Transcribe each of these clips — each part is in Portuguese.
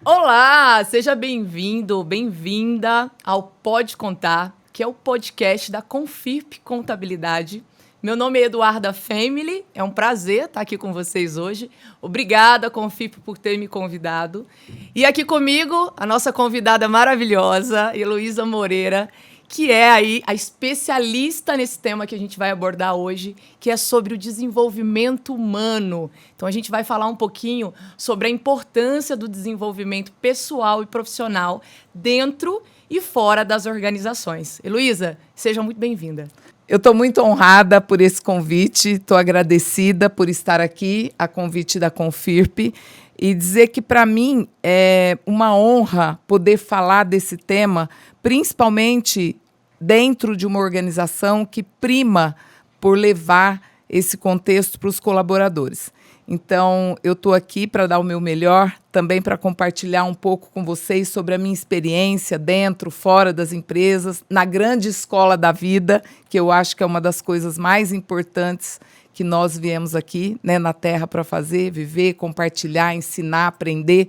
Olá, seja bem-vindo, bem-vinda ao Pode Contar, que é o podcast da Confirp Contabilidade. Meu nome é Eduarda Family, é um prazer estar aqui com vocês hoje. Obrigada, Confirp, por ter me convidado. E aqui comigo, a nossa convidada maravilhosa, Heloísa Moreira, que é aí a especialista nesse tema que a gente vai abordar hoje, que é sobre o desenvolvimento humano. Então, a gente vai falar um pouquinho sobre a importância do desenvolvimento pessoal e profissional dentro e fora das organizações. Heloísa, seja muito bem-vinda. Eu estou muito honrada por esse convite, estou agradecida por estar aqui, a convite da Confirp, e dizer que, para mim, é uma honra poder falar desse tema, principalmente dentro de uma organização que prima por levar esse contexto para os colaboradores. Então, eu estou aqui para dar o meu melhor, também para compartilhar um pouco com vocês sobre a minha experiência dentro, fora das empresas, na grande escola da vida, que eu acho que é uma das coisas mais importantes que nós viemos aqui, né, na Terra para fazer, viver, compartilhar, ensinar, aprender.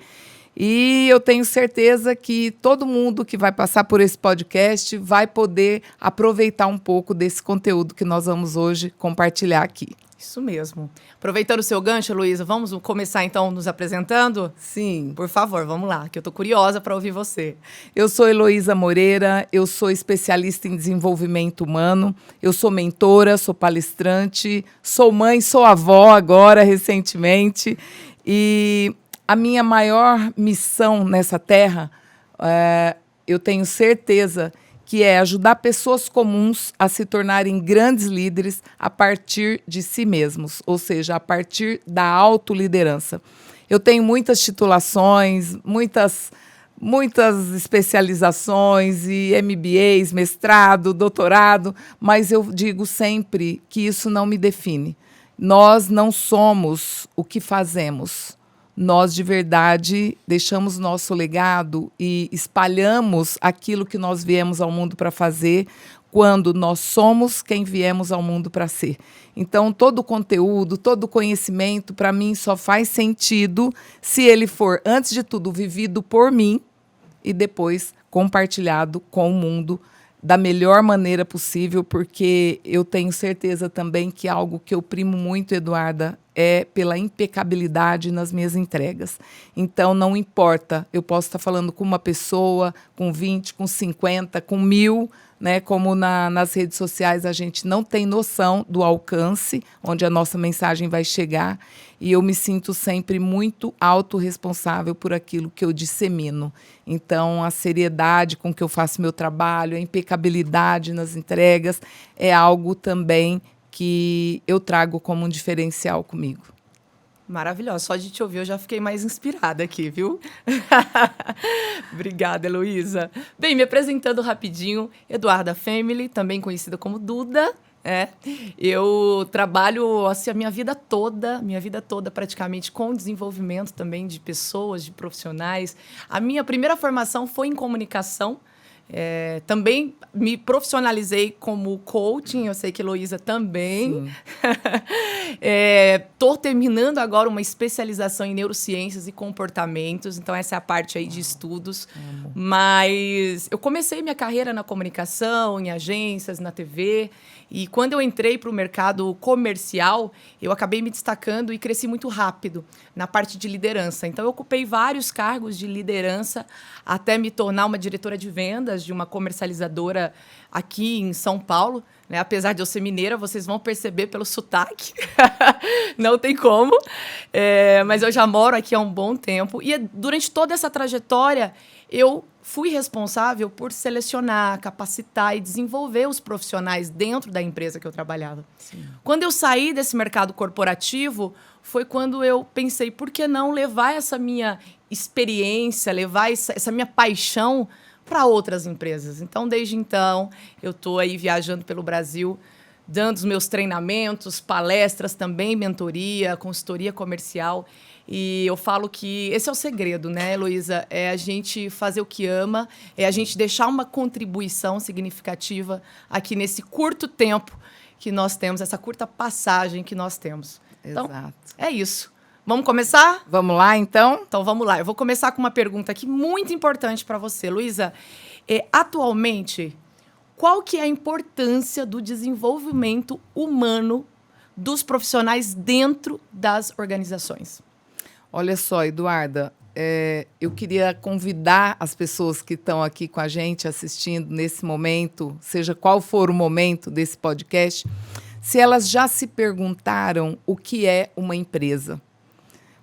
E eu tenho certeza que todo mundo que vai passar por esse podcast vai poder aproveitar um pouco desse conteúdo que nós vamos hoje compartilhar aqui. Isso mesmo. Aproveitando o seu gancho, Heloísa, vamos começar então nos apresentando? Sim. Por favor, vamos lá, que eu estou curiosa para ouvir você. Eu sou Heloísa Moreira, eu sou especialista em desenvolvimento humano, eu sou mentora, sou palestrante, sou mãe, sou avó agora, recentemente, e a minha maior missão nessa terra, eu tenho certeza que é ajudar pessoas comuns a se tornarem grandes líderes a partir de si mesmos, ou seja, a partir da autoliderança. Eu tenho muitas titulações, muitas especializações e MBAs, mestrado, doutorado, mas eu digo sempre que isso não me define. Nós não somos o que fazemos. Nós, de verdade, deixamos nosso legado e espalhamos aquilo que nós viemos ao mundo para fazer quando nós somos quem viemos ao mundo para ser. Então, todo o conteúdo, todo o conhecimento, para mim, só faz sentido se ele for, antes de tudo, vivido por mim e depois compartilhado com o mundo da melhor maneira possível, porque eu tenho certeza também que algo que eu primo muito, Eduarda, é pela impecabilidade nas minhas entregas. Então, não importa, eu posso estar falando com uma pessoa, com 20, com 50, com 1000, né? Como nas redes sociais a gente não tem noção do alcance, onde a nossa mensagem vai chegar, e eu me sinto sempre muito autorresponsável por aquilo que eu dissemino. Então, a seriedade com que eu faço meu trabalho, a impecabilidade nas entregas, é algo também que eu trago como um diferencial comigo. Maravilhosa. Só de te ouvir eu já fiquei mais inspirada aqui, viu? Obrigada, Heloísa. Bem, me apresentando rapidinho, Eduarda Family, também conhecida como Duda. Eu trabalho assim, a minha vida toda praticamente com desenvolvimento também de pessoas, de profissionais. A minha primeira formação foi em comunicação. Também me profissionalizei como coaching, eu sei que Heloísa também. Estou terminando agora uma especialização em neurociências e comportamentos, então essa é a parte aí de estudos. Mas eu comecei minha carreira na comunicação, em agências, na TV, e quando eu entrei para o mercado comercial, eu acabei me destacando e cresci muito rápido na parte de liderança. Então, eu ocupei vários cargos de liderança até me tornar uma diretora de vendas de uma comercializadora aqui em São Paulo. Né? Apesar de eu ser mineira, vocês vão perceber pelo sotaque. Não tem como. Mas eu já moro aqui há um bom tempo. E durante toda essa trajetória, eu fui responsável por selecionar, capacitar e desenvolver os profissionais dentro da empresa que eu trabalhava. Sim. Quando eu saí desse mercado corporativo, foi quando eu pensei, por que não levar essa minha experiência, levar essa minha paixão para outras empresas? Então, desde então, eu estou aí viajando pelo Brasil, dando os meus treinamentos, palestras também, mentoria, consultoria comercial. E eu falo que esse é o segredo, né, Heloísa? É a gente fazer o que ama, é a gente deixar uma contribuição significativa aqui nesse curto tempo que nós temos, essa curta passagem que nós temos. Então, Exato. é isso. Vamos começar? Vamos lá, então? Então vamos lá. Eu vou começar com uma pergunta aqui muito importante para você, Luísa. Atualmente, qual que é a importância do desenvolvimento humano dos profissionais dentro das organizações? Olha só, Eduarda, eu queria convidar as pessoas que estão aqui com a gente assistindo nesse momento, seja qual for o momento desse podcast, se elas já se perguntaram o que é uma empresa.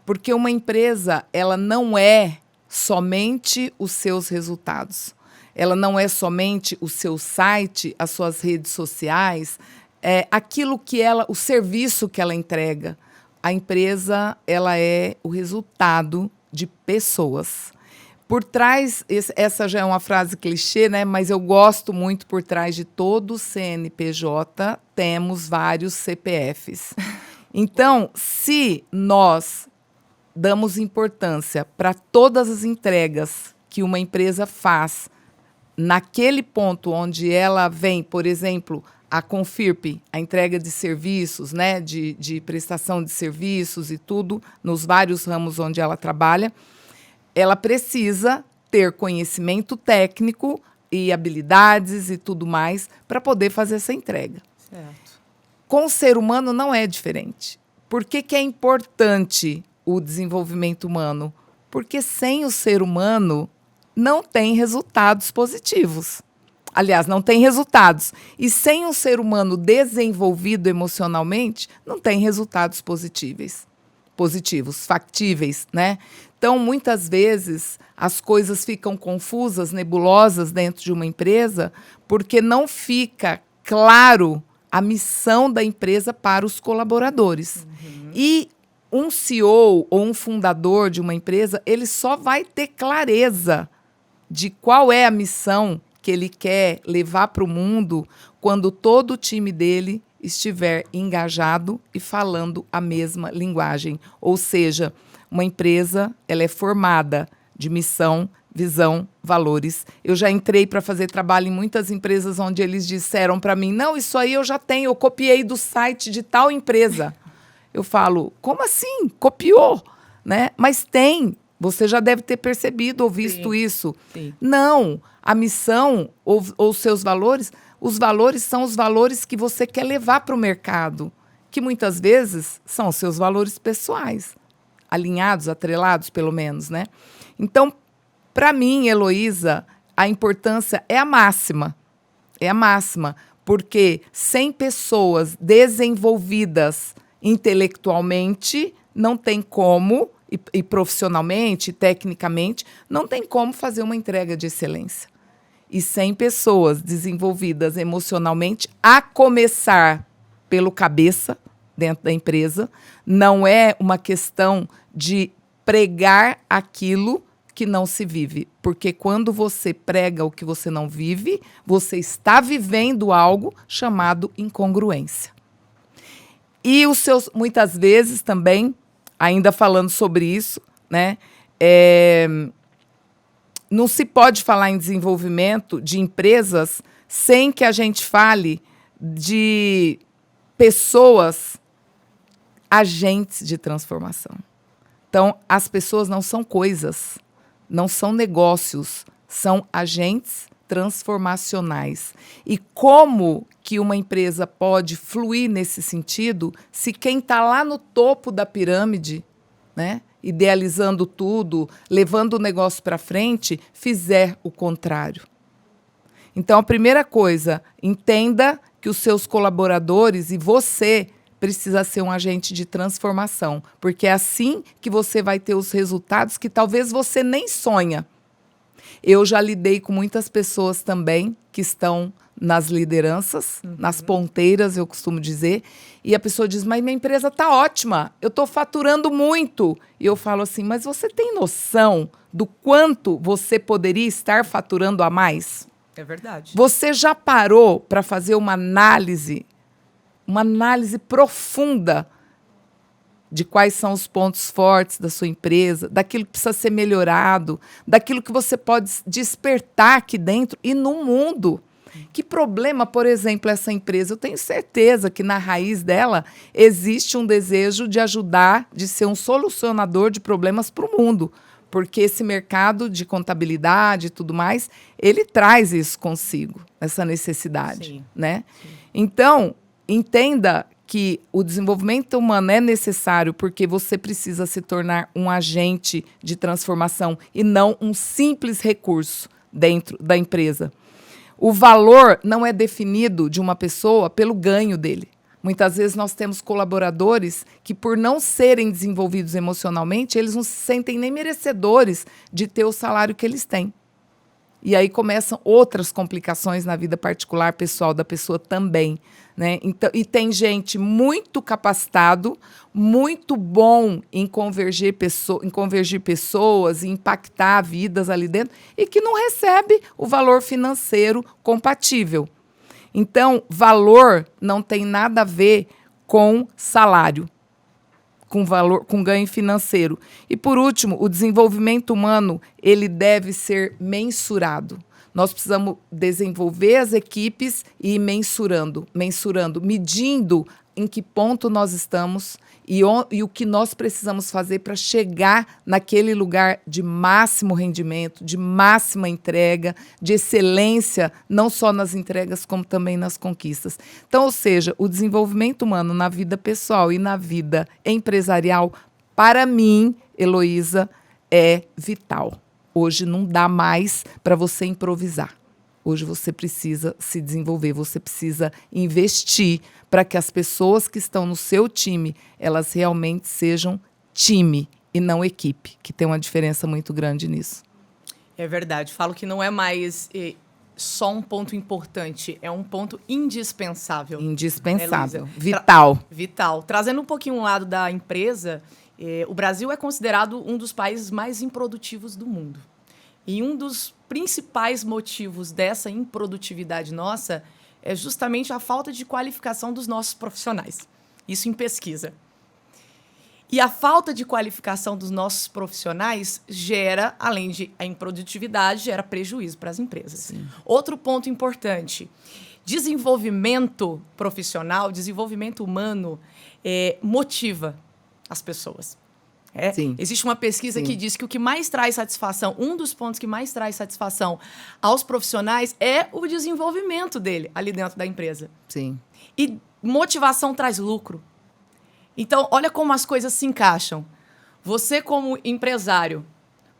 Porque uma empresa, ela não é somente os seus resultados. Ela não é somente o seu site, as suas redes sociais, aquilo que o serviço que ela entrega. A empresa, ela é o resultado de pessoas. Por trás, essa já é uma frase clichê, né? Mas eu gosto muito, por trás de todo CNPJ, temos vários CPFs. Então, se nós damos importância para todas as entregas que uma empresa faz, naquele ponto onde ela vem, por exemplo, a Confirp, a entrega de serviços, né, de prestação de serviços e tudo, nos vários ramos onde ela trabalha, ela precisa ter conhecimento técnico e habilidades e tudo mais para poder fazer essa entrega. Certo. Com o ser humano não é diferente. Por que é importante o desenvolvimento humano? Porque sem o ser humano não tem resultados positivos. Aliás, não tem resultados. E sem um ser humano desenvolvido emocionalmente, não tem resultados positivos, factíveis, né? Então, muitas vezes, as coisas ficam confusas, nebulosas dentro de uma empresa, porque não fica claro a missão da empresa para os colaboradores. E um CEO ou um fundador de uma empresa, ele só vai ter clareza de qual é a missão que ele quer levar para o mundo quando todo o time dele estiver engajado e falando a mesma linguagem. Ou seja, uma empresa, ela é formada de missão, visão, valores. Eu já entrei para fazer trabalho em muitas empresas onde eles disseram para mim, não, isso aí eu já tenho, eu copiei do site de tal empresa. Eu falo, como assim? Copiou? Né? Mas tem. Você já deve ter percebido ou visto isso. Sim. Não. A missão ou seus valores, os valores são os valores que você quer levar para o mercado, que muitas vezes são os seus valores pessoais, alinhados, atrelados, pelo menos, né? Então, para mim, Heloísa, a importância é a máxima. É a máxima. Porque sem pessoas desenvolvidas intelectualmente, não tem como, e profissionalmente, tecnicamente, não tem como fazer uma entrega de excelência. E sem pessoas desenvolvidas emocionalmente, a começar pelo cabeça dentro da empresa, não é uma questão de pregar aquilo que não se vive. Porque quando você prega o que você não vive, você está vivendo algo chamado incongruência. E os seus, muitas vezes também, ainda falando sobre isso, né, não se pode falar em desenvolvimento de empresas sem que a gente fale de pessoas agentes de transformação. Então, as pessoas não são coisas, não são negócios, são agentes transformacionais. E como que uma empresa pode fluir nesse sentido se quem está lá no topo da pirâmide, né, idealizando tudo, levando o negócio para frente, fizer o contrário? Então, a primeira coisa, entenda que os seus colaboradores e você precisa ser um agente de transformação, porque é assim que você vai ter os resultados que talvez você nem sonha. Eu já lidei com muitas pessoas também que estão nas lideranças, nas ponteiras, eu costumo dizer, e a pessoa diz, mas minha empresa está ótima, eu estou faturando muito. E eu falo assim, mas você tem noção do quanto você poderia estar faturando a mais? É verdade. Você já parou para fazer uma análise profunda de quais são os pontos fortes da sua empresa, daquilo que precisa ser melhorado, daquilo que você pode despertar aqui dentro e no mundo? Que problema, por exemplo, essa empresa? Eu tenho certeza que na raiz dela existe um desejo de ajudar, de ser um solucionador de problemas para o mundo. Porque esse mercado de contabilidade e tudo mais, ele traz isso consigo, essa necessidade. Sim. Né? Sim. Então, entenda que o desenvolvimento humano é necessário porque você precisa se tornar um agente de transformação e não um simples recurso dentro da empresa. O valor não é definido de uma pessoa pelo ganho dele. Muitas vezes nós temos colaboradores que, por não serem desenvolvidos emocionalmente, eles não se sentem nem merecedores de ter o salário que eles têm. E aí começam outras complicações na vida particular, pessoal da pessoa também. Né? Então, e tem gente muito capacitado, muito bom em convergir pessoas, em impactar vidas ali dentro, e que não recebe o valor financeiro compatível. Então, valor não tem nada a ver com salário, com ganho financeiro. E, por último, o desenvolvimento humano ele deve ser mensurado. Nós precisamos desenvolver as equipes e ir mensurando, medindo em que ponto nós estamos e o que nós precisamos fazer para chegar naquele lugar de máximo rendimento, de máxima entrega, de excelência, não só nas entregas, como também nas conquistas. Então, ou seja, o desenvolvimento humano na vida pessoal e na vida empresarial, para mim, Heloísa, é vital. Hoje não dá mais para você improvisar. Hoje você precisa se desenvolver, você precisa investir para que as pessoas que estão no seu time, elas realmente sejam time e não equipe, que tem uma diferença muito grande nisso. É verdade. Falo que não é mais só um ponto importante, é um ponto indispensável. Indispensável, vital. Vital. Trazendo um pouquinho o lado da empresa, o Brasil é considerado um dos países mais improdutivos do mundo. E um dos principais motivos dessa improdutividade nossa é justamente a falta de qualificação dos nossos profissionais. Isso em pesquisa. E a falta de qualificação dos nossos profissionais gera, além de a improdutividade, gera prejuízo para as empresas. Sim. Outro ponto importante, desenvolvimento profissional, desenvolvimento humano, motiva as pessoas. Existe uma pesquisa que diz que o que mais traz satisfação, um dos pontos que mais traz satisfação aos profissionais é o desenvolvimento dele ali dentro da empresa. Sim. E motivação traz lucro. Então, olha como as coisas se encaixam. Você como empresário,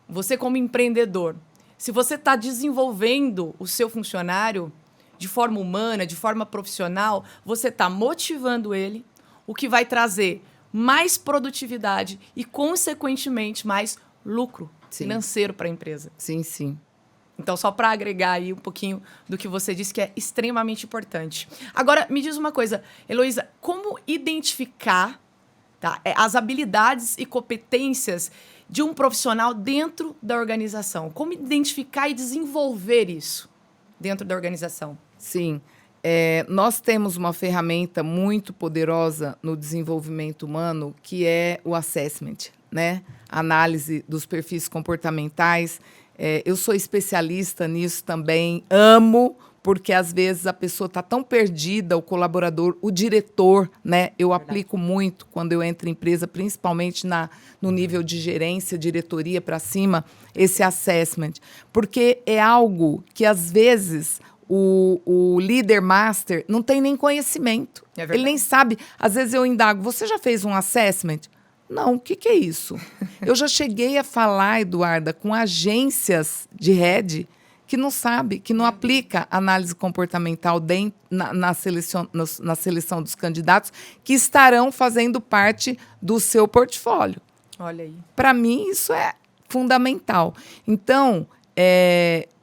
você como empreendedor, se você está desenvolvendo o seu funcionário de forma humana, de forma profissional, você está motivando ele, o que vai trazer mais produtividade e, consequentemente, mais lucro financeiro para a empresa. Sim, sim. Então, só para agregar aí um pouquinho do que você disse, que é extremamente importante. Agora, me diz uma coisa, Heloísa, como identificar as habilidades e competências de um profissional dentro da organização? Como identificar e desenvolver isso dentro da organização? Sim. Nós temos uma ferramenta muito poderosa no desenvolvimento humano, que é o assessment, né? Análise dos perfis comportamentais. Eu sou especialista nisso também, amo, porque às vezes a pessoa está tão perdida, o colaborador, o diretor, né? Eu aplico muito quando eu entro em empresa, principalmente no nível de gerência, diretoria para cima, esse assessment. Porque é algo que, às vezes, o líder master não tem nem conhecimento. Ele nem sabe. Às vezes eu indago, você já fez um assessment? Não, o que é isso? Eu já cheguei a falar, Eduarda, com agências de rede que não sabe, que não aplica análise comportamental na seleção dos candidatos que estarão fazendo parte do seu portfólio. Olha aí. Para mim, isso é fundamental. Então,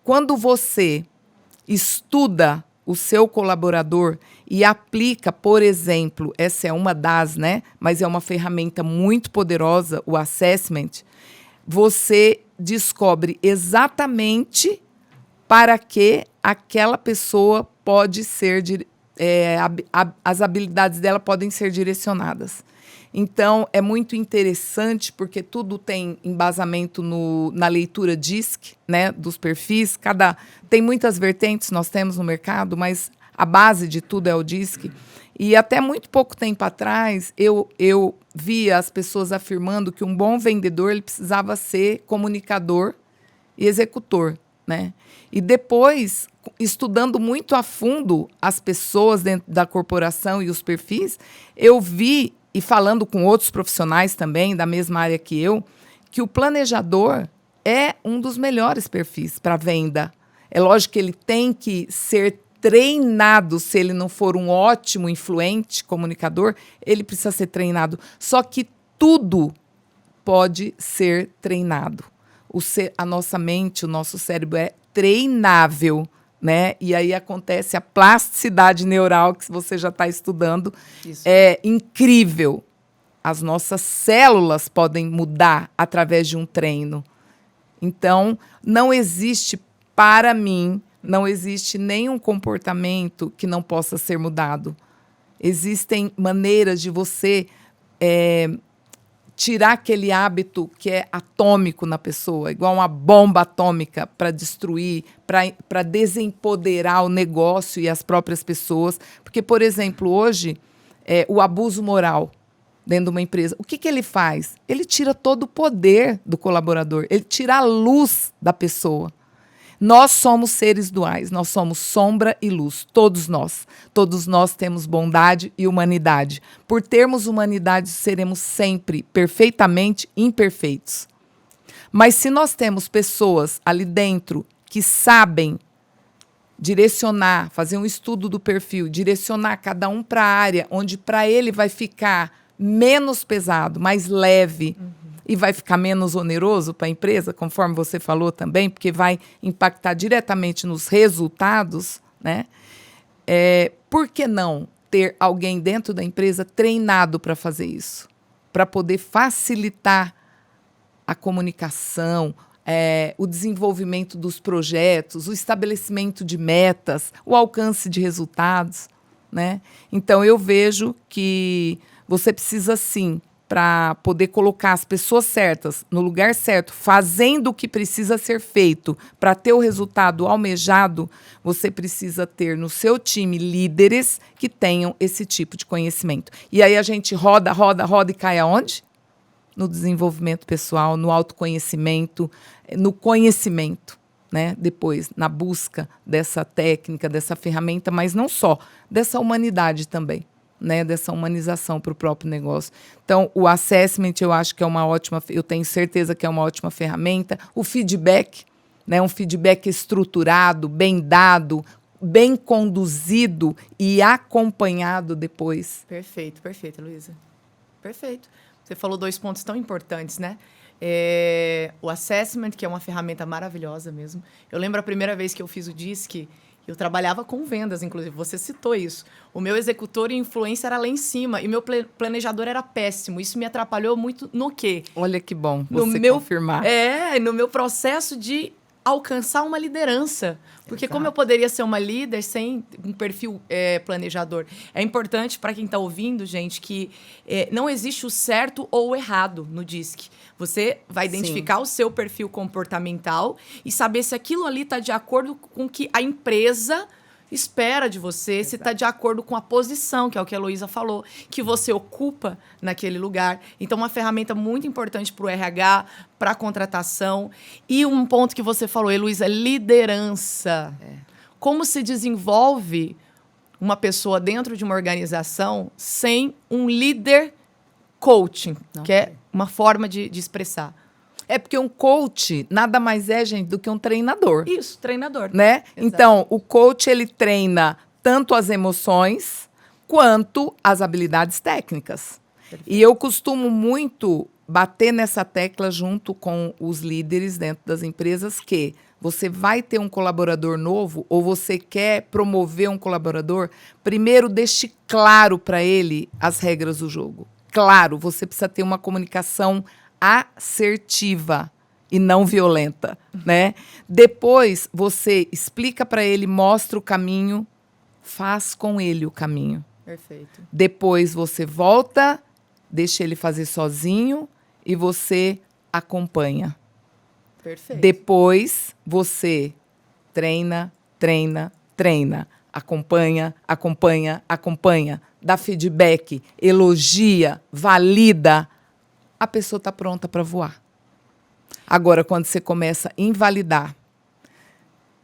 quando você estuda o seu colaborador e aplica, por exemplo, essa é uma das, né? Mas é uma ferramenta muito poderosa, o assessment, você descobre exatamente para que aquela pessoa pode ser, as habilidades dela podem ser direcionadas. Então, é muito interessante, porque tudo tem embasamento na leitura DISC, né, dos perfis. Tem muitas vertentes, nós temos no mercado, mas a base de tudo é o DISC. E até muito pouco tempo atrás, eu via as pessoas afirmando que um bom vendedor ele precisava ser comunicador e executor, né? E depois, estudando muito a fundo as pessoas dentro da corporação e os perfis, eu vi, e falando com outros profissionais também, da mesma área que eu, que o planejador é um dos melhores perfis para venda. É lógico que ele tem que ser treinado, se ele não for um ótimo influente comunicador, ele precisa ser treinado. Só que tudo pode ser treinado. A nossa mente, o nosso cérebro é treinável, né? E aí acontece a plasticidade neural, que você já está estudando. Isso. É incrível. As nossas células podem mudar através de um treino. Então, não existe, para mim, não existe nenhum comportamento que não possa ser mudado. Existem maneiras de você tirar aquele hábito que é atômico na pessoa, igual uma bomba atômica para destruir, para desempoderar o negócio e as próprias pessoas. Porque, por exemplo, hoje, o abuso moral dentro de uma empresa, o que ele faz? Ele tira todo o poder do colaborador, ele tira a luz da pessoa. Nós somos seres duais, nós somos sombra e luz, todos nós. Todos nós temos bondade e humanidade. Por termos humanidade, seremos sempre perfeitamente imperfeitos. Mas se nós temos pessoas ali dentro que sabem direcionar, fazer um estudo do perfil, direcionar cada um para a área onde para ele vai ficar menos pesado, mais leve, e vai ficar menos oneroso para a empresa, conforme você falou também, porque vai impactar diretamente nos resultados, né? Por que não ter alguém dentro da empresa treinado para fazer isso? Para poder facilitar a comunicação, o desenvolvimento dos projetos, o estabelecimento de metas, o alcance de resultados, né? Então, eu vejo que você precisa, sim, para poder colocar as pessoas certas no lugar certo, fazendo o que precisa ser feito para ter o resultado almejado, você precisa ter no seu time líderes que tenham esse tipo de conhecimento. E aí a gente roda e cai aonde? No desenvolvimento pessoal, no autoconhecimento, no conhecimento, né? Depois, na busca dessa técnica, dessa ferramenta, mas não só, dessa humanidade também. Né, dessa humanização para o próprio negócio. Então, o assessment eu acho que é uma ótima, eu tenho certeza que é uma ótima ferramenta. O feedback, né, um feedback estruturado, bem dado, bem conduzido e acompanhado depois. Perfeito, Luísa. Perfeito. Você falou 2 pontos tão importantes, né? O assessment, que é uma ferramenta maravilhosa mesmo. Eu lembro a primeira vez que eu fiz o DISC, eu trabalhava com vendas, inclusive, você citou isso. O meu executor e influência era lá em cima e meu planejador era péssimo. Isso me atrapalhou muito no quê? Olha que bom você confirmar. No meu processo de alcançar uma liderança. Porque Exato. Como eu poderia ser uma líder sem um perfil planejador? É importante para quem está ouvindo, gente, que não existe o certo ou o errado no DISC. Você vai identificar o seu perfil comportamental e saber se aquilo ali está de acordo com o que a empresa espera de você, Exato. Se está de acordo com a posição, que é o que a Heloísa falou, que você ocupa naquele lugar. Então, uma ferramenta muito importante para o RH, para a contratação. E um ponto que você falou, Heloísa, liderança. Como se desenvolve uma pessoa dentro de uma organização sem um líder coaching, que é uma forma de expressar. É porque um coach nada mais é, gente, do que um treinador. Isso, treinador. Né? Exato. Então, o coach, ele treina tanto as emoções quanto as habilidades técnicas. Perfeito. E eu costumo muito bater nessa tecla junto com os líderes dentro das empresas que você vai ter um colaborador novo ou você quer promover um colaborador, primeiro deixe claro para ele as regras do jogo. Claro, você precisa ter uma comunicação assertiva e não violenta, né? Depois, você explica para ele, mostra o caminho, faz com ele o caminho. Perfeito. Depois, você volta deixa ele fazer sozinho e você acompanha. Perfeito. Depois você treina, treina, treina. Acompanha, acompanha, acompanha. Dá feedback, elogia, valida. A pessoa está pronta para voar. Agora, quando você começa a invalidar,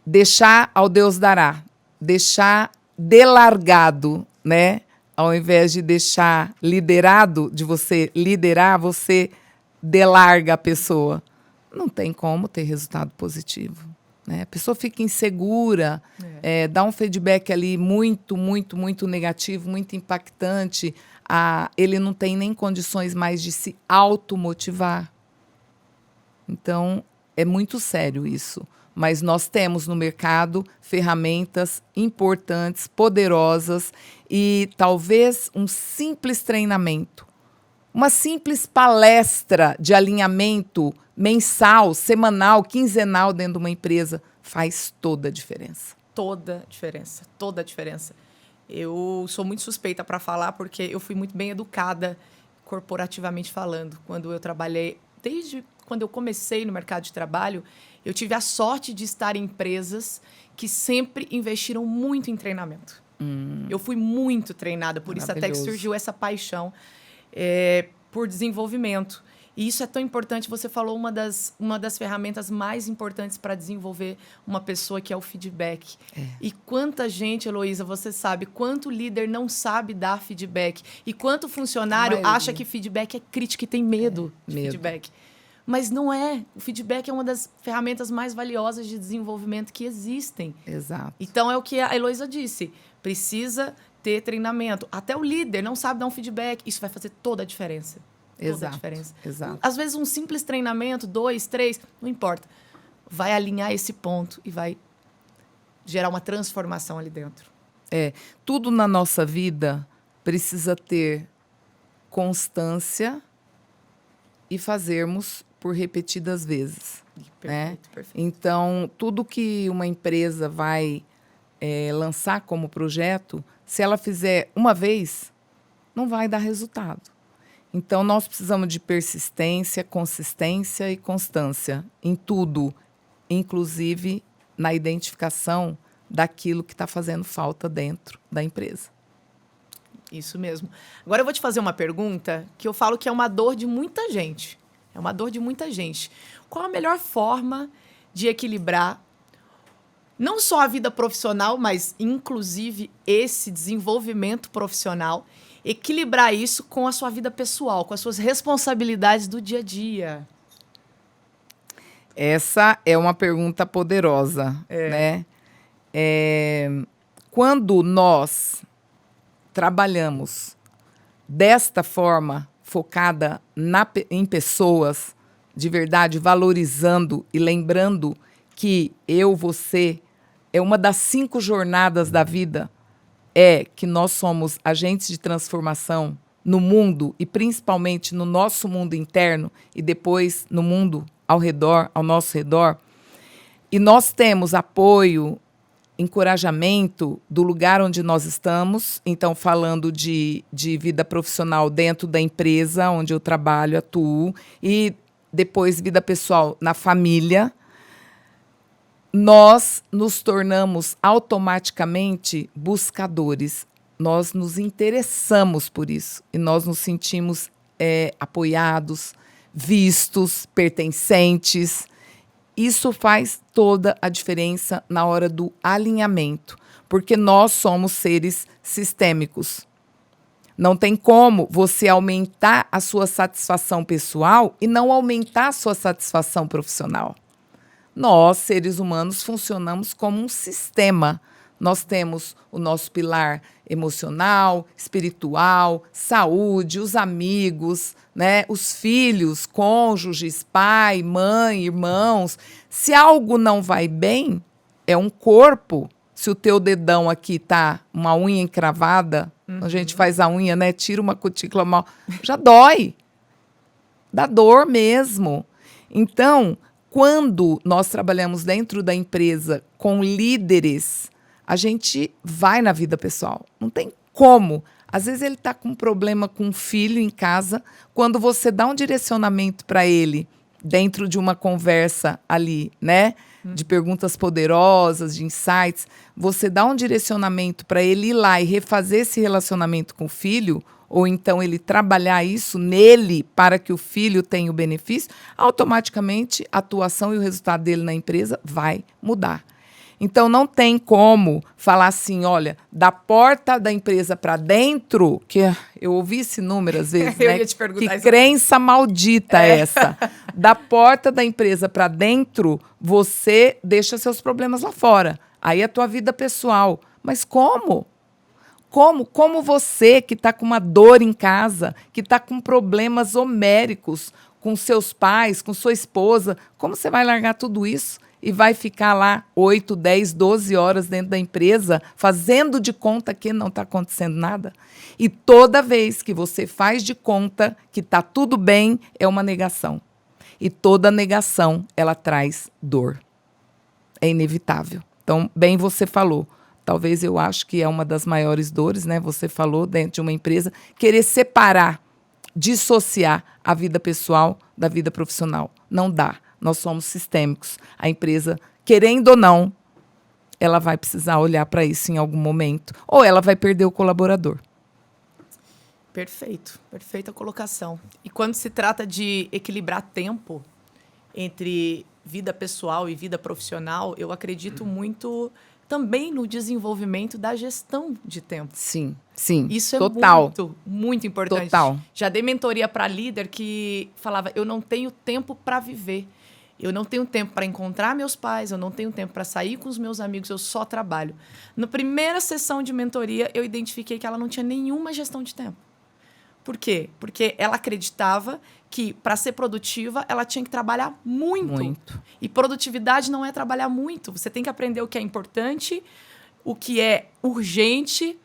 deixar ao Deus dará, deixar delargado, né? Ao invés de deixar liderado, de você liderar, você delarga a pessoa. Não tem como ter resultado positivo. Né? A pessoa fica insegura, dá um feedback ali muito, muito, muito negativo, muito impactante. Ele não tem nem condições mais de se automotivar. Então, é muito sério isso. Mas nós temos no mercado ferramentas importantes, poderosas, e talvez um simples treinamento, uma simples palestra de alinhamento mensal, semanal, quinzenal dentro de uma empresa faz toda a diferença. Toda a diferença, toda a diferença. Eu sou muito suspeita para falar porque eu fui muito bem educada corporativamente falando. Quando eu trabalhei, desde quando eu comecei no mercado de trabalho, eu tive a sorte de estar em empresas que sempre investiram muito em treinamento. Eu fui muito treinada, por isso até que surgiu essa paixão por desenvolvimento. E isso é tão importante. Você falou uma das ferramentas mais importantes para desenvolver uma pessoa, que é o feedback. E quanta gente, Heloísa, você sabe, quanto líder não sabe dar feedback. E quanto funcionário acha que feedback é crítica e tem medo de feedback. Mas não é. O feedback é uma das ferramentas mais valiosas de desenvolvimento que existem. Exato. Então, é o que a Heloísa disse. Precisa ter treinamento. Até o líder não sabe dar um feedback. Isso vai fazer toda a diferença. Toda a diferença. Exato. Às vezes, um simples treinamento, 2, 3, não importa. Vai alinhar esse ponto e vai gerar uma transformação ali dentro. Tudo na nossa vida precisa ter constância e fazermos por repetidas vezes. Perfeito, perfeito. Então, tudo que uma empresa vai lançar como projeto, se ela fizer uma vez, não vai dar resultado. Então, nós precisamos de persistência, consistência e constância em tudo, inclusive na identificação daquilo que está fazendo falta dentro da empresa. Isso mesmo. Agora eu vou te fazer uma pergunta que eu falo que é uma dor de muita gente. É uma dor de muita gente. Qual a melhor forma de equilibrar não só a vida profissional, mas inclusive esse desenvolvimento profissional, equilibrar isso com a sua vida pessoal, com as suas responsabilidades do dia a dia? Essa é uma pergunta poderosa, né? Quando nós trabalhamos desta forma, focada em pessoas, de verdade, valorizando e lembrando que você, uma das 5 jornadas da vida que nós somos agentes de transformação no mundo e principalmente no nosso mundo interno e depois no mundo ao nosso redor. E nós temos apoio, encorajamento do lugar onde nós estamos. Então, falando de vida profissional dentro da empresa onde eu trabalho, atuo, e depois vida pessoal na família, nós nos tornamos automaticamente buscadores. Nós nos interessamos por isso e nós nos sentimos apoiados, vistos, pertencentes. Isso faz toda a diferença na hora do alinhamento, porque nós somos seres sistêmicos. Não tem como você aumentar a sua satisfação pessoal e não aumentar a sua satisfação profissional. Nós, seres humanos, funcionamos como um sistema. Nós temos o nosso pilar emocional, espiritual, saúde, os amigos, né? Os filhos, cônjuges, pai, mãe, irmãos. Se algo não vai bem, é um corpo. Se o teu dedão aqui tá uma unha encravada, a gente faz a unha, né? Tira uma cutícula mal, já dói. Dá dor mesmo. Então, quando nós trabalhamos dentro da empresa com líderes, a gente vai na vida pessoal. Não tem como Às vezes ele está com um problema com um filho em casa. Quando você dá um direcionamento para ele, dentro de uma conversa ali, né? De perguntas poderosas, de insights, você dá um direcionamento para ele ir lá e refazer esse relacionamento com o filho, ou então ele trabalhar isso nele para que o filho tenha o benefício, automaticamente a atuação e o resultado dele na empresa vai mudar. Então, não tem como falar assim, olha, da porta da empresa para dentro, que eu ouvi esse número às vezes, Eu né? ia te perguntar Que isso. crença maldita é essa. Da porta da empresa para dentro, você deixa seus problemas lá fora. Aí é a tua vida pessoal. Mas como? Como você que está com uma dor em casa, que está com problemas homéricos com seus pais, com sua esposa, como você vai largar tudo isso e vai ficar lá 8, 10, 12 horas dentro da empresa fazendo de conta que não está acontecendo nada? E toda vez que você faz de conta que está tudo bem, é uma negação. E toda negação, ela traz dor. É inevitável. Então, bem você falou. Talvez eu acho que é uma das maiores dores, né? Você falou dentro de uma empresa, querer separar, dissociar a vida pessoal da vida profissional. Não dá. Nós somos sistêmicos. A empresa, querendo ou não, ela vai precisar olhar para isso em algum momento. Ou ela vai perder o colaborador. Perfeito. Perfeita colocação. E quando se trata de equilibrar tempo entre vida pessoal e vida profissional, eu acredito muito também no desenvolvimento da gestão de tempo. Sim, sim. Isso é total. muito, muito importante. Total. Já dei mentoria para líder que falava, eu não tenho tempo para viver. Eu não tenho tempo para encontrar meus pais, eu não tenho tempo para sair com os meus amigos, eu só trabalho. Na primeira sessão de mentoria, eu identifiquei que ela não tinha nenhuma gestão de tempo. Por quê? Porque ela acreditava que, para ser produtiva, ela tinha que trabalhar muito. Muito. E produtividade não é trabalhar muito. Você tem que aprender o que é importante, o que é urgente,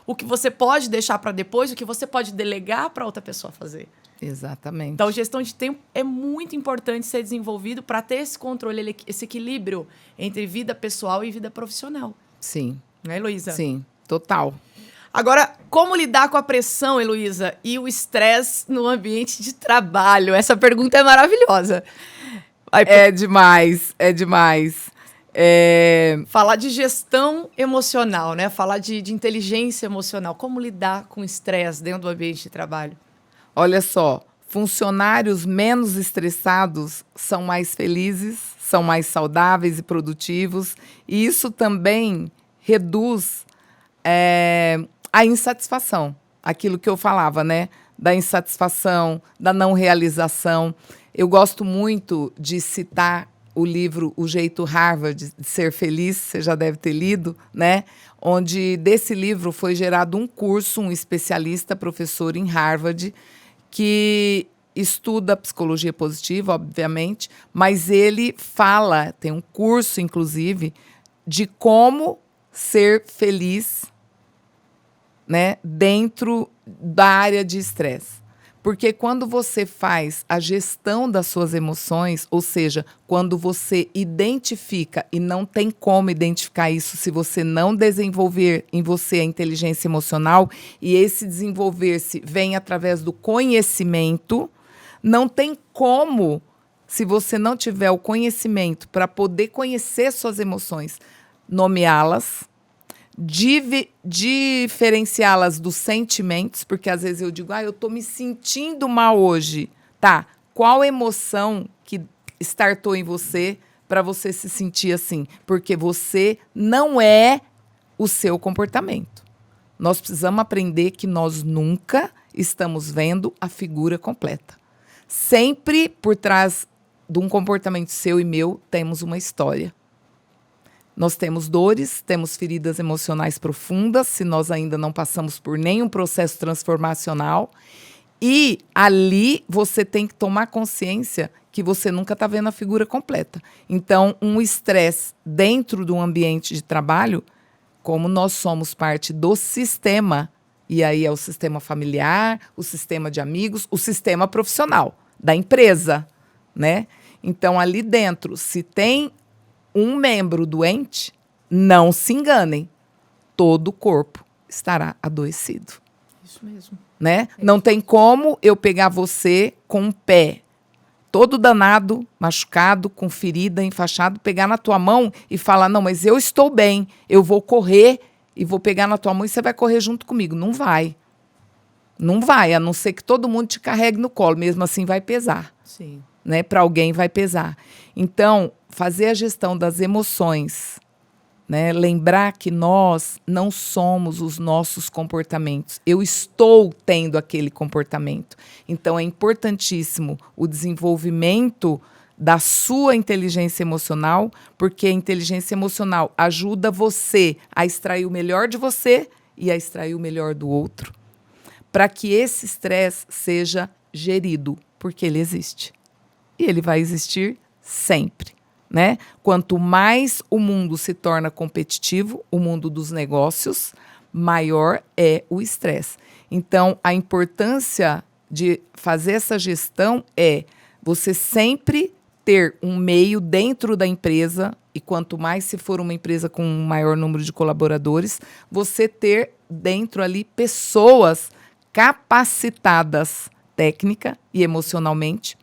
o que você pode deixar para depois, o que você pode delegar para outra pessoa fazer. Exatamente. Então, gestão de tempo é muito importante ser desenvolvido para ter esse controle, esse equilíbrio entre vida pessoal e vida profissional. Sim. Né, Heloísa? Sim, total. Agora, como lidar com a pressão, Heloísa, e o estresse no ambiente de trabalho? Essa pergunta é maravilhosa. É demais, é demais. Falar de gestão emocional, né? Falar de inteligência emocional. Como lidar com o estresse dentro do ambiente de trabalho? Olha só, funcionários menos estressados são mais felizes, são mais saudáveis e produtivos. E isso também reduz a insatisfação. Aquilo que eu falava, né? Da insatisfação, da não realização. Eu gosto muito de citar o livro O Jeito Harvard de Ser Feliz, você já deve ter lido, né? Onde desse livro foi gerado um curso, um especialista, professor em Harvard, que estuda psicologia positiva, obviamente, mas ele fala, tem um curso, inclusive, de como ser feliz, né, dentro da área de estresse. Porque quando você faz a gestão das suas emoções, ou seja, quando você identifica, e não tem como identificar isso se você não desenvolver em você a inteligência emocional, e esse desenvolver-se vem através do conhecimento, não tem como, se você não tiver o conhecimento para poder conhecer suas emoções, nomeá-las, diferenciá-las dos sentimentos, porque às vezes eu digo, eu estou me sentindo mal hoje. Tá, qual emoção que startou em você para você se sentir assim? Porque você não é o seu comportamento. Nós precisamos aprender que nós nunca estamos vendo a figura completa. Sempre por trás de um comportamento seu e meu, temos uma história. Nós temos dores, temos feridas emocionais profundas, se nós ainda não passamos por nenhum processo transformacional. E ali você tem que tomar consciência que você nunca está vendo a figura completa. Então, um estresse dentro de um ambiente de trabalho, como nós somos parte do sistema, e aí é o sistema familiar, o sistema de amigos, o sistema profissional da empresa, né? Então, ali dentro, se tem um membro doente, não se enganem, todo o corpo estará adoecido. Isso mesmo. Né? Não tem como eu pegar você com um pé todo danado, machucado, com ferida, enfaixado, pegar na tua mão e falar, não, mas eu estou bem, eu vou correr e vou pegar na tua mão e você vai correr junto comigo. Não vai. Não vai, a não ser que todo mundo te carregue no colo. Mesmo assim vai pesar. Sim. Né? Para alguém vai pesar. Então, fazer a gestão das emoções, né? Lembrar que nós não somos os nossos comportamentos. Eu estou tendo aquele comportamento. Então, é importantíssimo o desenvolvimento da sua inteligência emocional, porque a inteligência emocional ajuda você a extrair o melhor de você e a extrair o melhor do outro, para que esse estresse seja gerido, porque ele existe. E ele vai existir sempre. Né? Quanto mais o mundo se torna competitivo, o mundo dos negócios, maior é o estresse. Então, a importância de fazer essa gestão é você sempre ter um meio dentro da empresa, e quanto mais se for uma empresa com um maior número de colaboradores, você ter dentro ali pessoas capacitadas técnica e emocionalmente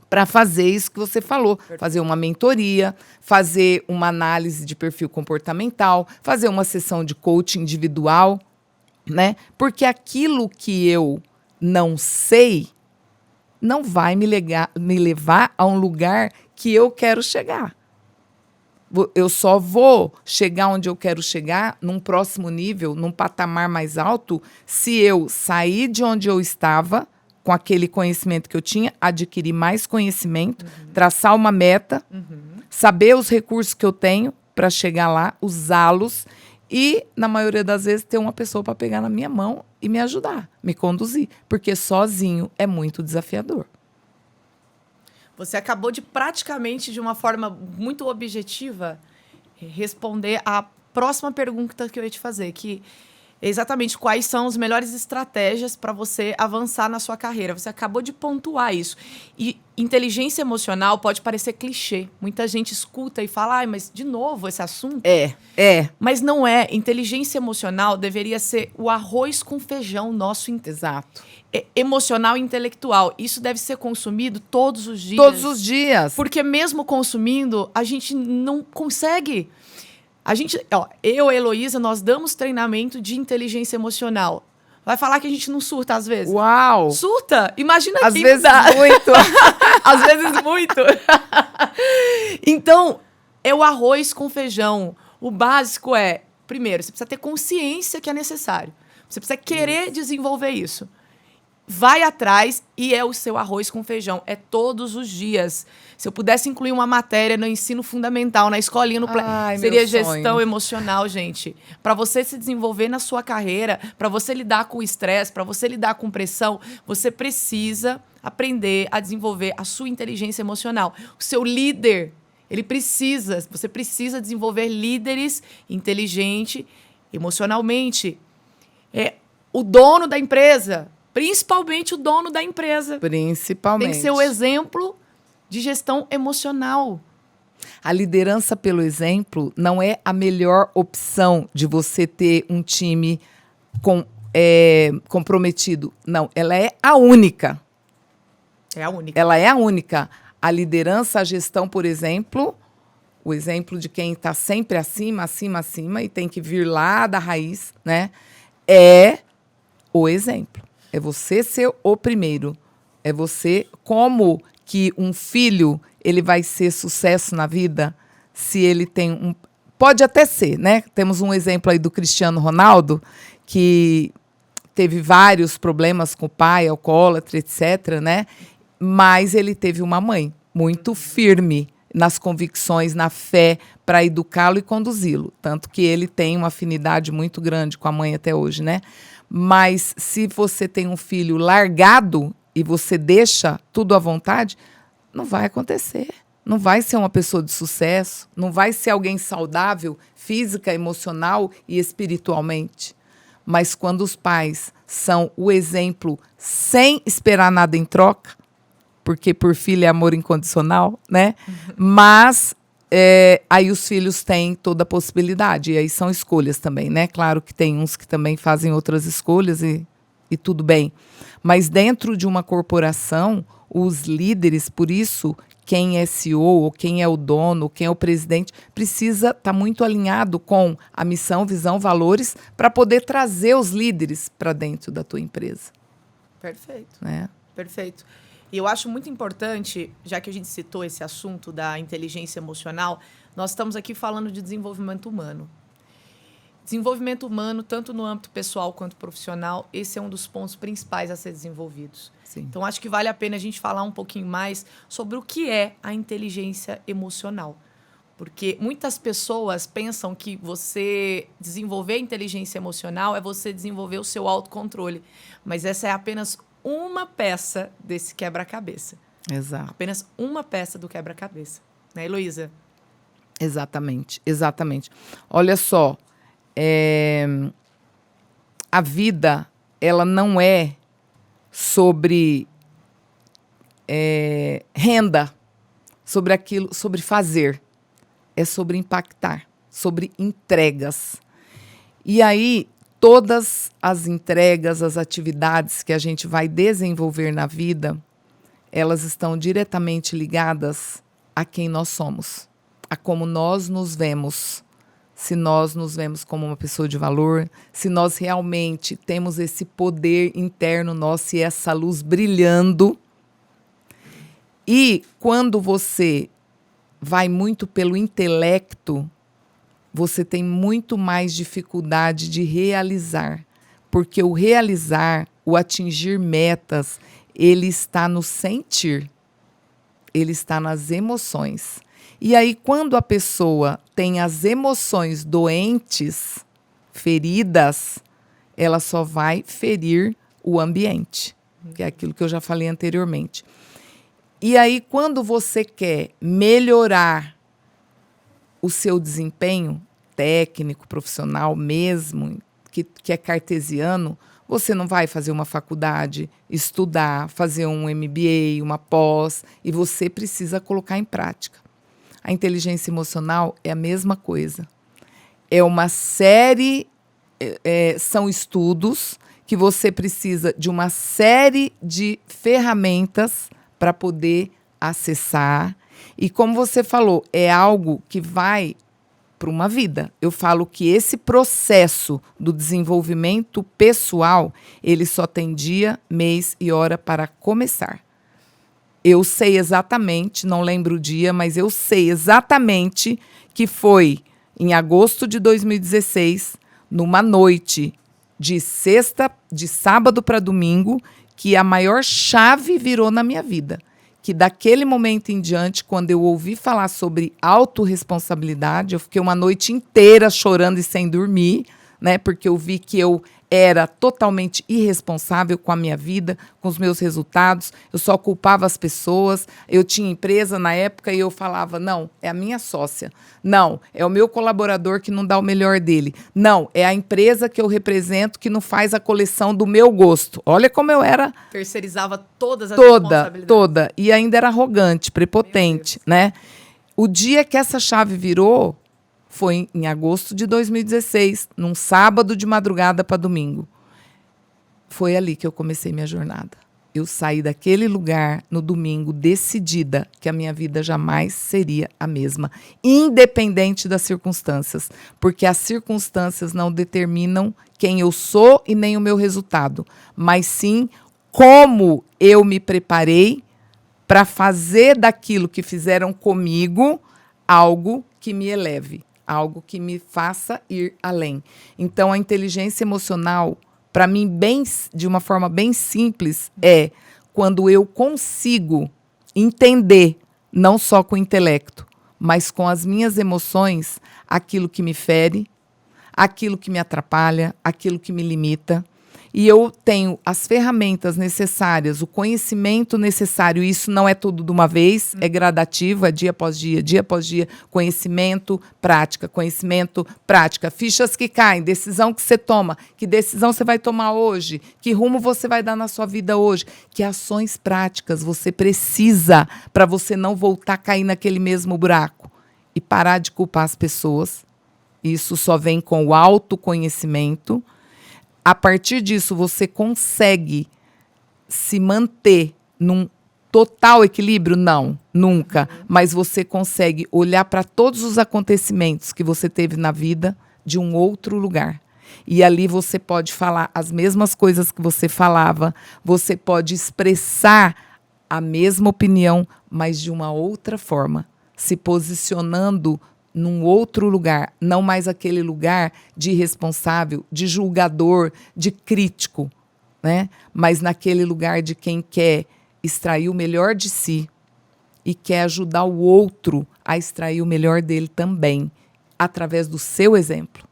para fazer isso que você falou. Perfeito. Fazer uma mentoria, fazer uma análise de perfil comportamental, fazer uma sessão de coaching individual, né? Porque aquilo que eu não sei não vai me levar a um lugar que eu quero chegar. Eu só vou chegar onde eu quero chegar, num próximo nível, num patamar mais alto, se eu sair de onde eu estava, com aquele conhecimento que eu tinha, adquirir mais conhecimento, traçar uma meta, saber os recursos que eu tenho para chegar lá, usá-los e, na maioria das vezes, ter uma pessoa para pegar na minha mão e me ajudar, me conduzir, porque sozinho é muito desafiador. Você acabou de praticamente, de uma forma muito objetiva, responder a próxima pergunta que eu ia te fazer, que exatamente quais são as melhores estratégias para você avançar na sua carreira. Você acabou de pontuar isso. E inteligência emocional pode parecer clichê. Muita gente escuta e fala, mas de novo esse assunto? É. Mas não é. Inteligência emocional deveria ser o arroz com feijão nosso. Exato. Emocional e intelectual. Isso deve ser consumido todos os dias. Todos os dias. Porque mesmo consumindo, a gente não consegue... eu e a Heloísa, nós damos treinamento de inteligência emocional. Vai falar que a gente não surta às vezes? Uau! Surta! Imagina às quem vezes dá. Muito. Às vezes muito. Então, é o arroz com feijão. O básico é, primeiro, você precisa ter consciência que é necessário. Você precisa querer desenvolver isso. Vai atrás e é o seu arroz com feijão. É todos os dias. Se eu pudesse incluir uma matéria no ensino fundamental, na escolinha, seria gestão emocional, gente. Para você se desenvolver na sua carreira, para você lidar com o estresse, para você lidar com pressão, você precisa aprender a desenvolver a sua inteligência emocional. O seu líder, você precisa desenvolver líderes inteligentes emocionalmente. O dono da empresa... Principalmente o dono da empresa. Principalmente. Tem que ser o exemplo de gestão emocional. A liderança pelo exemplo não é a melhor opção de você ter um time comprometido. Não, ela é a única. É a única. Ela é a única. A liderança, a gestão, por exemplo, o exemplo de quem está sempre acima e tem que vir lá da raiz, né? É o exemplo. É você ser o primeiro. É você, como que um filho, ele vai ser sucesso na vida se ele tem Pode até ser, né? Temos um exemplo aí do Cristiano Ronaldo, que teve vários problemas com o pai, alcoólatra, etc., né? Mas ele teve uma mãe muito firme nas convicções, na fé, para educá-lo e conduzi-lo. Tanto que ele tem uma afinidade muito grande com a mãe até hoje, né? Mas se você tem um filho largado e você deixa tudo à vontade, não vai acontecer. Não vai ser uma pessoa de sucesso, não vai ser alguém saudável, física, emocional e espiritualmente. Mas quando os pais são o exemplo sem esperar nada em troca, porque por filho é amor incondicional, né? Mas aí os filhos têm toda a possibilidade. E aí são escolhas também, né? Claro que tem uns que também fazem outras escolhas e e tudo bem. Mas dentro de uma corporação, os líderes, por isso, quem é CEO, ou quem é o dono, quem é o presidente, precisa estar muito alinhado com a missão, visão, valores, para poder trazer os líderes para dentro da tua empresa. Perfeito. Né? Perfeito. E eu acho muito importante, já que a gente citou esse assunto da inteligência emocional, nós estamos aqui falando de desenvolvimento humano. Desenvolvimento humano, tanto no âmbito pessoal quanto profissional, esse é um dos pontos principais a ser desenvolvidos. Sim. Então, acho que vale a pena a gente falar um pouquinho mais sobre o que é a inteligência emocional. Porque muitas pessoas pensam que você desenvolver a inteligência emocional é você desenvolver o seu autocontrole. Mas essa é apenas uma peça desse quebra-cabeça. Exato. Apenas uma peça do quebra-cabeça. Né, Heloísa? Exatamente, exatamente. Olha só, a vida, ela não é sobre renda, sobre aquilo, sobre fazer. É sobre impactar, sobre entregas. E aí, todas as entregas, as atividades que a gente vai desenvolver na vida, elas estão diretamente ligadas a quem nós somos, a como nós nos vemos. Se nós nos vemos como uma pessoa de valor, se nós realmente temos esse poder interno nosso e essa luz brilhando. E quando você vai muito pelo intelecto, você tem muito mais dificuldade de realizar. Porque o realizar, o atingir metas, ele está no sentir, ele está nas emoções. E aí, quando a pessoa tem as emoções doentes, feridas, ela só vai ferir o ambiente, que é aquilo que eu já falei anteriormente. E aí, quando você quer melhorar o seu desempenho técnico, profissional mesmo, que é cartesiano, você não vai fazer uma faculdade, estudar, fazer um MBA, uma pós, e você precisa colocar em prática. A inteligência emocional é a mesma coisa. É uma série, são estudos que você precisa de uma série de ferramentas para poder acessar. E como você falou, é algo que vai para uma vida. Eu falo que esse processo do desenvolvimento pessoal, ele só tem dia, mês e hora para começar. Eu sei exatamente, não lembro o dia, mas eu sei exatamente que foi em agosto de 2016, numa noite de sábado para domingo, que a maior chave virou na minha vida. Que daquele momento em diante, quando eu ouvi falar sobre autorresponsabilidade, eu fiquei uma noite inteira chorando e sem dormir, né? Porque eu vi que eu era totalmente irresponsável com a minha vida, com os meus resultados. Eu só culpava as pessoas. Eu tinha empresa na época e eu falava, não, é a minha sócia. Não, é o meu colaborador que não dá o melhor dele. Não, é a empresa que eu represento que não faz a coleção do meu gosto. Olha como eu era... Terceirizava todas as responsabilidades. Toda. E ainda era arrogante, prepotente, né? O dia que essa chave virou... foi em agosto de 2016, num sábado de madrugada para domingo. Foi ali que eu comecei minha jornada. Eu saí daquele lugar no domingo decidida que a minha vida jamais seria a mesma, independente das circunstâncias, porque as circunstâncias não determinam quem eu sou e nem o meu resultado, mas sim como eu me preparei para fazer daquilo que fizeram comigo algo que me eleve. Algo que me faça ir além. Então, a inteligência emocional, para mim, de uma forma bem simples, é quando eu consigo entender, não só com o intelecto, mas com as minhas emoções, aquilo que me fere, aquilo que me atrapalha, aquilo que me limita. E eu tenho as ferramentas necessárias, o conhecimento necessário. Isso não é tudo de uma vez, é gradativo, é dia após dia, conhecimento, prática. Fichas que caem, decisão que você toma. Que decisão você vai tomar hoje? Que rumo você vai dar na sua vida hoje? Que ações práticas você precisa para você não voltar a cair naquele mesmo buraco? E parar de culpar as pessoas. Isso só vem com o autoconhecimento. A partir disso, você consegue se manter num total equilíbrio? Não, nunca. Mas você consegue olhar para todos os acontecimentos que você teve na vida de um outro lugar. E ali você pode falar as mesmas coisas que você falava, você pode expressar a mesma opinião, mas de uma outra forma, se posicionando num outro lugar, não mais aquele lugar de responsável, de julgador, de crítico, né? Mas naquele lugar de quem quer extrair o melhor de si e quer ajudar o outro a extrair o melhor dele também, através do seu exemplo.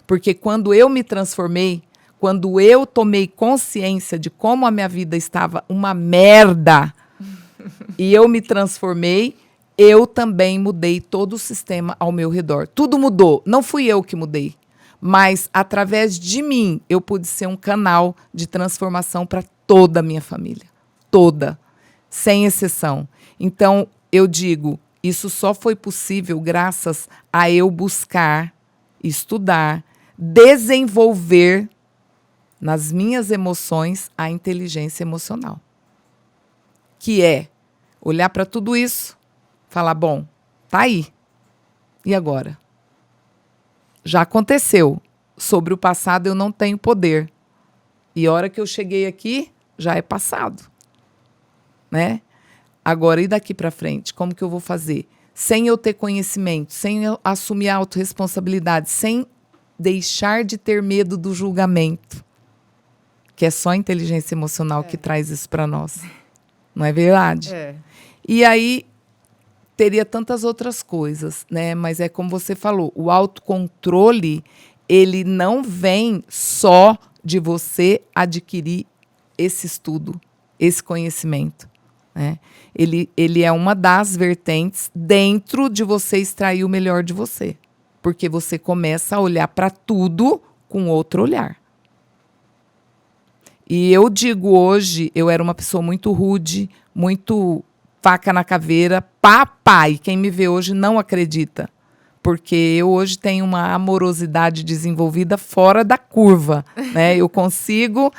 Porque quando eu me transformei, quando eu tomei consciência de como a minha vida estava uma merda, e eu me transformei, eu também mudei todo o sistema ao meu redor. Tudo mudou. Não fui eu que mudei. Mas, através de mim, eu pude ser um canal de transformação para toda a minha família. Toda. Sem exceção. Então, eu digo, isso só foi possível graças a eu buscar, estudar, desenvolver nas minhas emoções a inteligência emocional. Que é olhar para tudo isso, falar, bom, tá aí. E agora? Já aconteceu. Sobre o passado eu não tenho poder. E a hora que eu cheguei aqui, já é passado. Né? Agora, e daqui para frente? Como que eu vou fazer? Sem eu ter conhecimento, sem eu assumir a autorresponsabilidade, sem deixar de ter medo do julgamento. Que é só a inteligência emocional que traz isso para nós. Não é verdade? E aí, teria tantas outras coisas, né? Mas é como você falou, o autocontrole, ele não vem só de você adquirir esse estudo, esse conhecimento, né? Ele é uma das vertentes dentro de você extrair o melhor de você. Porque você começa a olhar para tudo com outro olhar. E eu digo hoje, eu era uma pessoa muito rude, muito faca na caveira, papai. Quem me vê hoje não acredita. Porque eu hoje tenho uma amorosidade desenvolvida fora da curva, né? Eu consigo...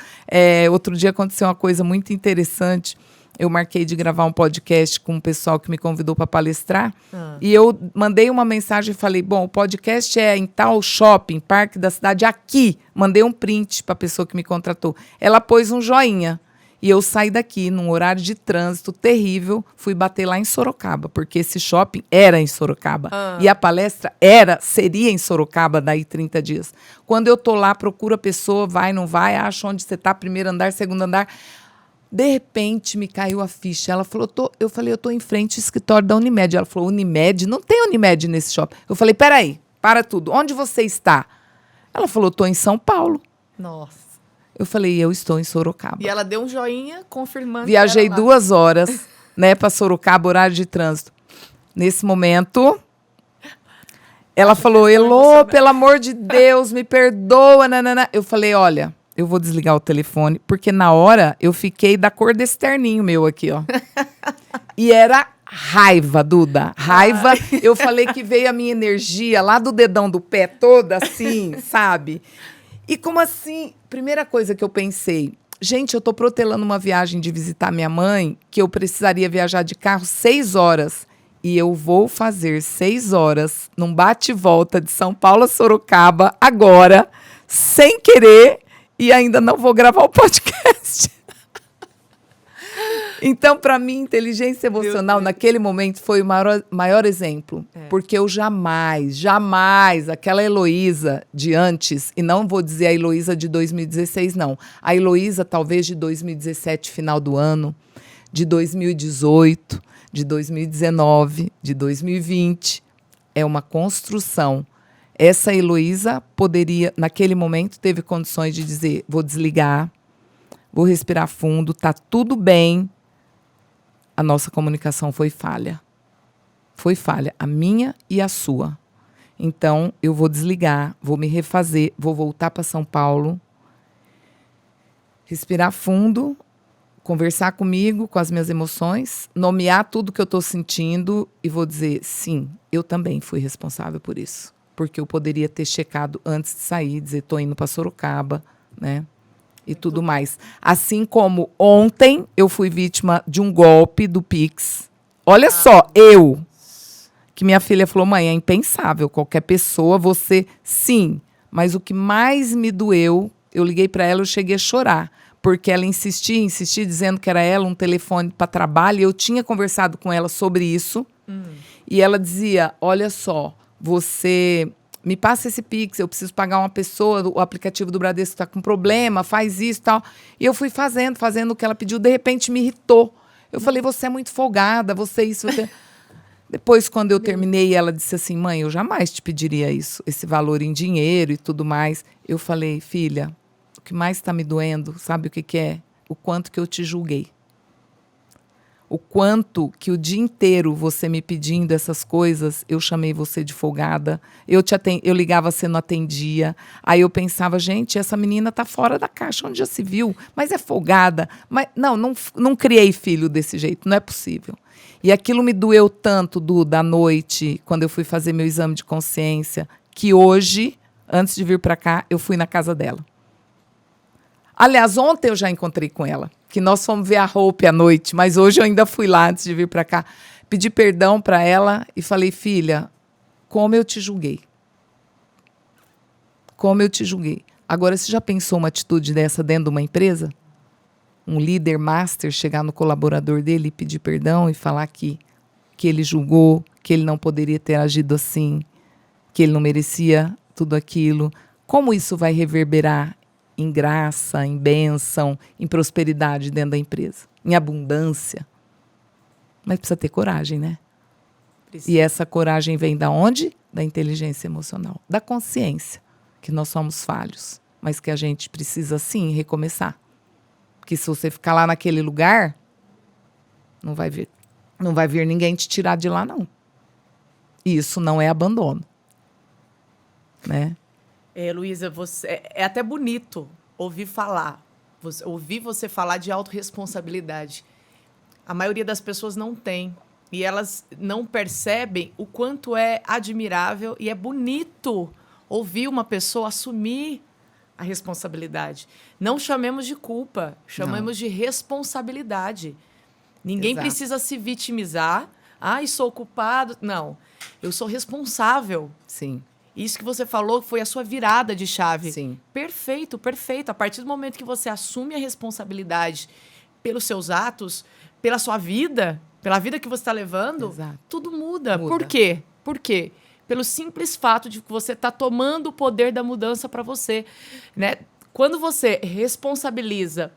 outro dia aconteceu uma coisa muito interessante. Eu marquei de gravar um podcast com o pessoal que me convidou para palestrar. E eu mandei uma mensagem e falei, bom, o podcast é em tal shopping, parque da cidade, aqui. Mandei um print para a pessoa que me contratou. Ela pôs um joinha. E eu saí daqui num horário de trânsito terrível, fui bater lá em Sorocaba, porque esse shopping era em Sorocaba. E a palestra seria em Sorocaba daí 30 dias. Quando eu tô lá, procuro a pessoa, vai, não vai, acho onde você tá, primeiro andar, segundo andar. De repente, me caiu a ficha. Ela falou, eu falei, eu tô em frente ao escritório da Unimed. Ela falou, Unimed? Não tem Unimed nesse shopping. Eu falei, peraí, para tudo. Onde você está? Ela falou, tô em São Paulo. Nossa. Eu falei, eu estou em Sorocaba. E ela deu um joinha confirmando. Viajei 2 horas, né, para Sorocaba, horário de trânsito. Nesse momento, ela falou, Elô, pelo amor de Deus, me perdoa, nanana. Eu falei, olha, eu vou desligar o telefone, porque na hora eu fiquei da cor desse terninho meu aqui, ó. E era raiva, Duda, raiva. Eu falei que veio a minha energia lá do dedão do pé toda assim, sabe? E como assim? Primeira coisa que eu pensei, gente, eu tô protelando uma viagem de visitar minha mãe, que eu precisaria viajar de carro 6 horas. E eu vou fazer 6 horas num bate-volta de São Paulo a Sorocaba agora, sem querer, e ainda não vou gravar o podcast. Então, para mim, inteligência emocional, naquele momento, foi o maior exemplo. Porque eu jamais, aquela Heloísa de antes, e não vou dizer a Heloísa de 2016, não. A Heloísa, talvez, de 2017, final do ano, de 2018, de 2019, de 2020. É uma construção. Essa Heloísa poderia, naquele momento, teve condições de dizer, vou desligar, vou respirar fundo, tá tudo bem. A nossa comunicação foi falha. Foi falha, a minha e a sua. Então, eu vou desligar, vou me refazer, vou voltar para São Paulo, respirar fundo, conversar comigo, com as minhas emoções, nomear tudo que eu estou sentindo e vou dizer, sim, eu também fui responsável por isso. Porque eu poderia ter checado antes de sair, dizer, estou indo para Sorocaba, né? E tudo mais. Assim como ontem eu fui vítima de um golpe do Pix. Olha só, que minha filha falou, mãe, é impensável, qualquer pessoa, você, sim. Mas o que mais me doeu, eu liguei para ela, eu cheguei a chorar. Porque ela insistia, dizendo que era ela, um telefone para trabalho. E eu tinha conversado com ela sobre isso. E ela dizia, olha só, você me passa esse Pix, eu preciso pagar uma pessoa, o aplicativo do Bradesco está com problema, faz isso e tal. E eu fui fazendo o que ela pediu, de repente me irritou. Eu falei, você é muito folgada, você isso, você... Depois, quando eu terminei, ela disse assim, mãe, eu jamais te pediria isso, esse valor em dinheiro e tudo mais. Eu falei, filha, o que mais está me doendo, sabe o que que é? O quanto que eu te julguei. O quanto que o dia inteiro você me pedindo essas coisas, eu chamei você de folgada, eu ligava, você não atendia. Aí eu pensava, gente, essa menina tá fora da caixa, onde já se viu? Mas é folgada. Mas não criei filho desse jeito, não é possível. E aquilo me doeu tanto, da noite, quando eu fui fazer meu exame de consciência, que hoje, antes de vir para cá, eu fui na casa dela. Aliás, ontem eu já encontrei com ela, que nós fomos ver a Hope à noite, mas hoje eu ainda fui lá antes de vir para cá. Pedi perdão para ela e falei, filha, como eu te julguei. Como eu te julguei. Agora, você já pensou uma atitude dessa dentro de uma empresa? Um líder master chegar no colaborador dele e pedir perdão e falar que ele julgou, que ele não poderia ter agido assim, que ele não merecia tudo aquilo. Como isso vai reverberar em graça, em bênção, em prosperidade dentro da empresa, em abundância? Mas precisa ter coragem, né? Precisa. E essa coragem vem da onde? Da inteligência emocional, da consciência, que nós somos falhos, mas que a gente precisa, sim, recomeçar. Porque se você ficar lá naquele lugar, não vai vir ninguém te tirar de lá, não. E isso não é abandono, né? Luísa, é até bonito ouvir você falar de autorresponsabilidade. A maioria das pessoas não tem. E elas não percebem o quanto é admirável e é bonito ouvir uma pessoa assumir a responsabilidade. Não chamemos de culpa, chamemos de responsabilidade. Ninguém precisa se vitimizar. Sou culpado. Não, eu sou responsável. Sim. Isso que você falou foi a sua virada de chave. Sim. Perfeito, perfeito. A partir do momento que você assume a responsabilidade pelos seus atos, pela sua vida, pela vida que você está levando, tudo muda. Por quê? Por quê? Pelo simples fato de que você está tomando o poder da mudança para você, né? Quando você responsabiliza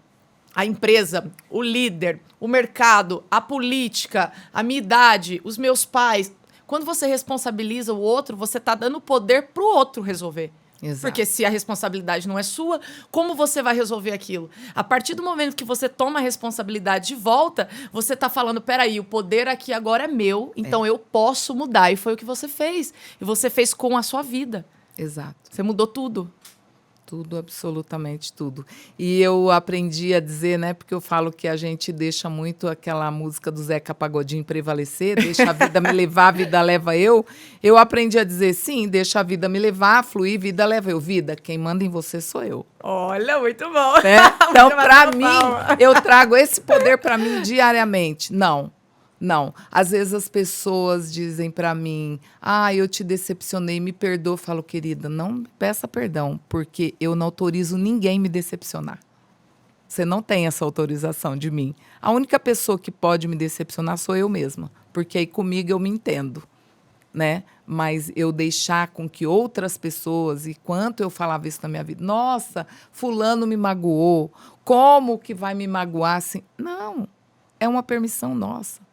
a empresa, o líder, o mercado, a política, a minha idade, os meus pais... Quando você responsabiliza o outro, você está dando poder para o outro resolver. Exato. Porque se a responsabilidade não é sua, como você vai resolver aquilo? A partir do momento que você toma a responsabilidade de volta, você está falando, peraí, o poder aqui agora é meu, então eu posso mudar. E foi o que você fez. E você fez com a sua vida. Exato. Você mudou tudo. Tudo, absolutamente tudo. E eu aprendi a dizer, né, porque eu falo que a gente deixa muito aquela música do Zeca Pagodinho prevalecer, deixa a vida me levar, a vida leva eu. Eu aprendi a dizer, sim, deixa a vida me levar, fluir, vida leva eu. Vida, quem manda em você sou eu. Olha, muito bom. Então, para mim, eu trago esse poder para mim diariamente. Não. Às vezes as pessoas dizem para mim, eu te decepcionei, me perdoa. Eu falo, querida, não me peça perdão, porque eu não autorizo ninguém me decepcionar. Você não tem essa autorização de mim. A única pessoa que pode me decepcionar sou eu mesma, porque aí comigo eu me entendo, né? Mas eu deixar com que outras pessoas, e quanto eu falava isso na minha vida, nossa, fulano me magoou, como que vai me magoar assim? Não, é uma permissão nossa.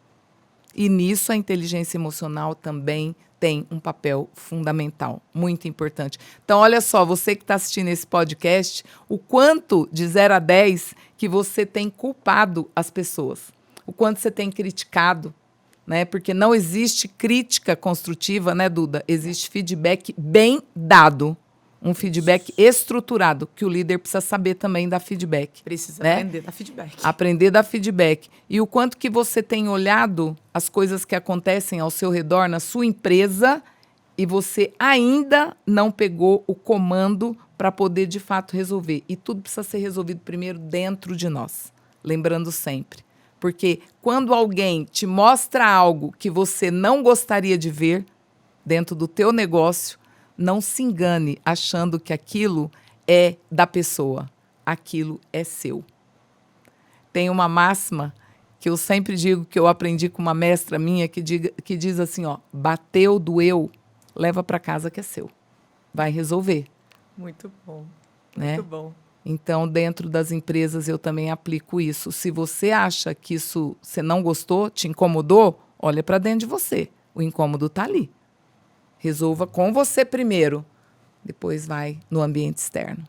E nisso a inteligência emocional também tem um papel fundamental, muito importante. Então, olha só, você que está assistindo esse podcast, o quanto de 0 a 10 que você tem culpado as pessoas, o quanto você tem criticado, né? Porque não existe crítica construtiva, né, Duda? Existe feedback bem dado. Um feedback estruturado, que o líder precisa saber também dar feedback. Precisa, né? aprender a dar feedback. Aprender a dar feedback. E o quanto que você tem olhado as coisas que acontecem ao seu redor, na sua empresa, e você ainda não pegou o comando para poder, de fato, resolver. E tudo precisa ser resolvido primeiro dentro de nós. Lembrando sempre. Porque quando alguém te mostra algo que você não gostaria de ver dentro do teu negócio, não se engane achando que aquilo é da pessoa. Aquilo é seu. Tem uma máxima que eu sempre digo, que eu aprendi com uma mestra minha, que diz assim, ó, bateu, doeu, leva para casa que é seu. Vai resolver. Muito bom. Né? Muito bom. Então, dentro das empresas, eu também aplico isso. Se você acha que isso você não gostou, te incomodou, olha para dentro de você. O incômodo está ali. Resolva com você primeiro, depois vai no ambiente externo.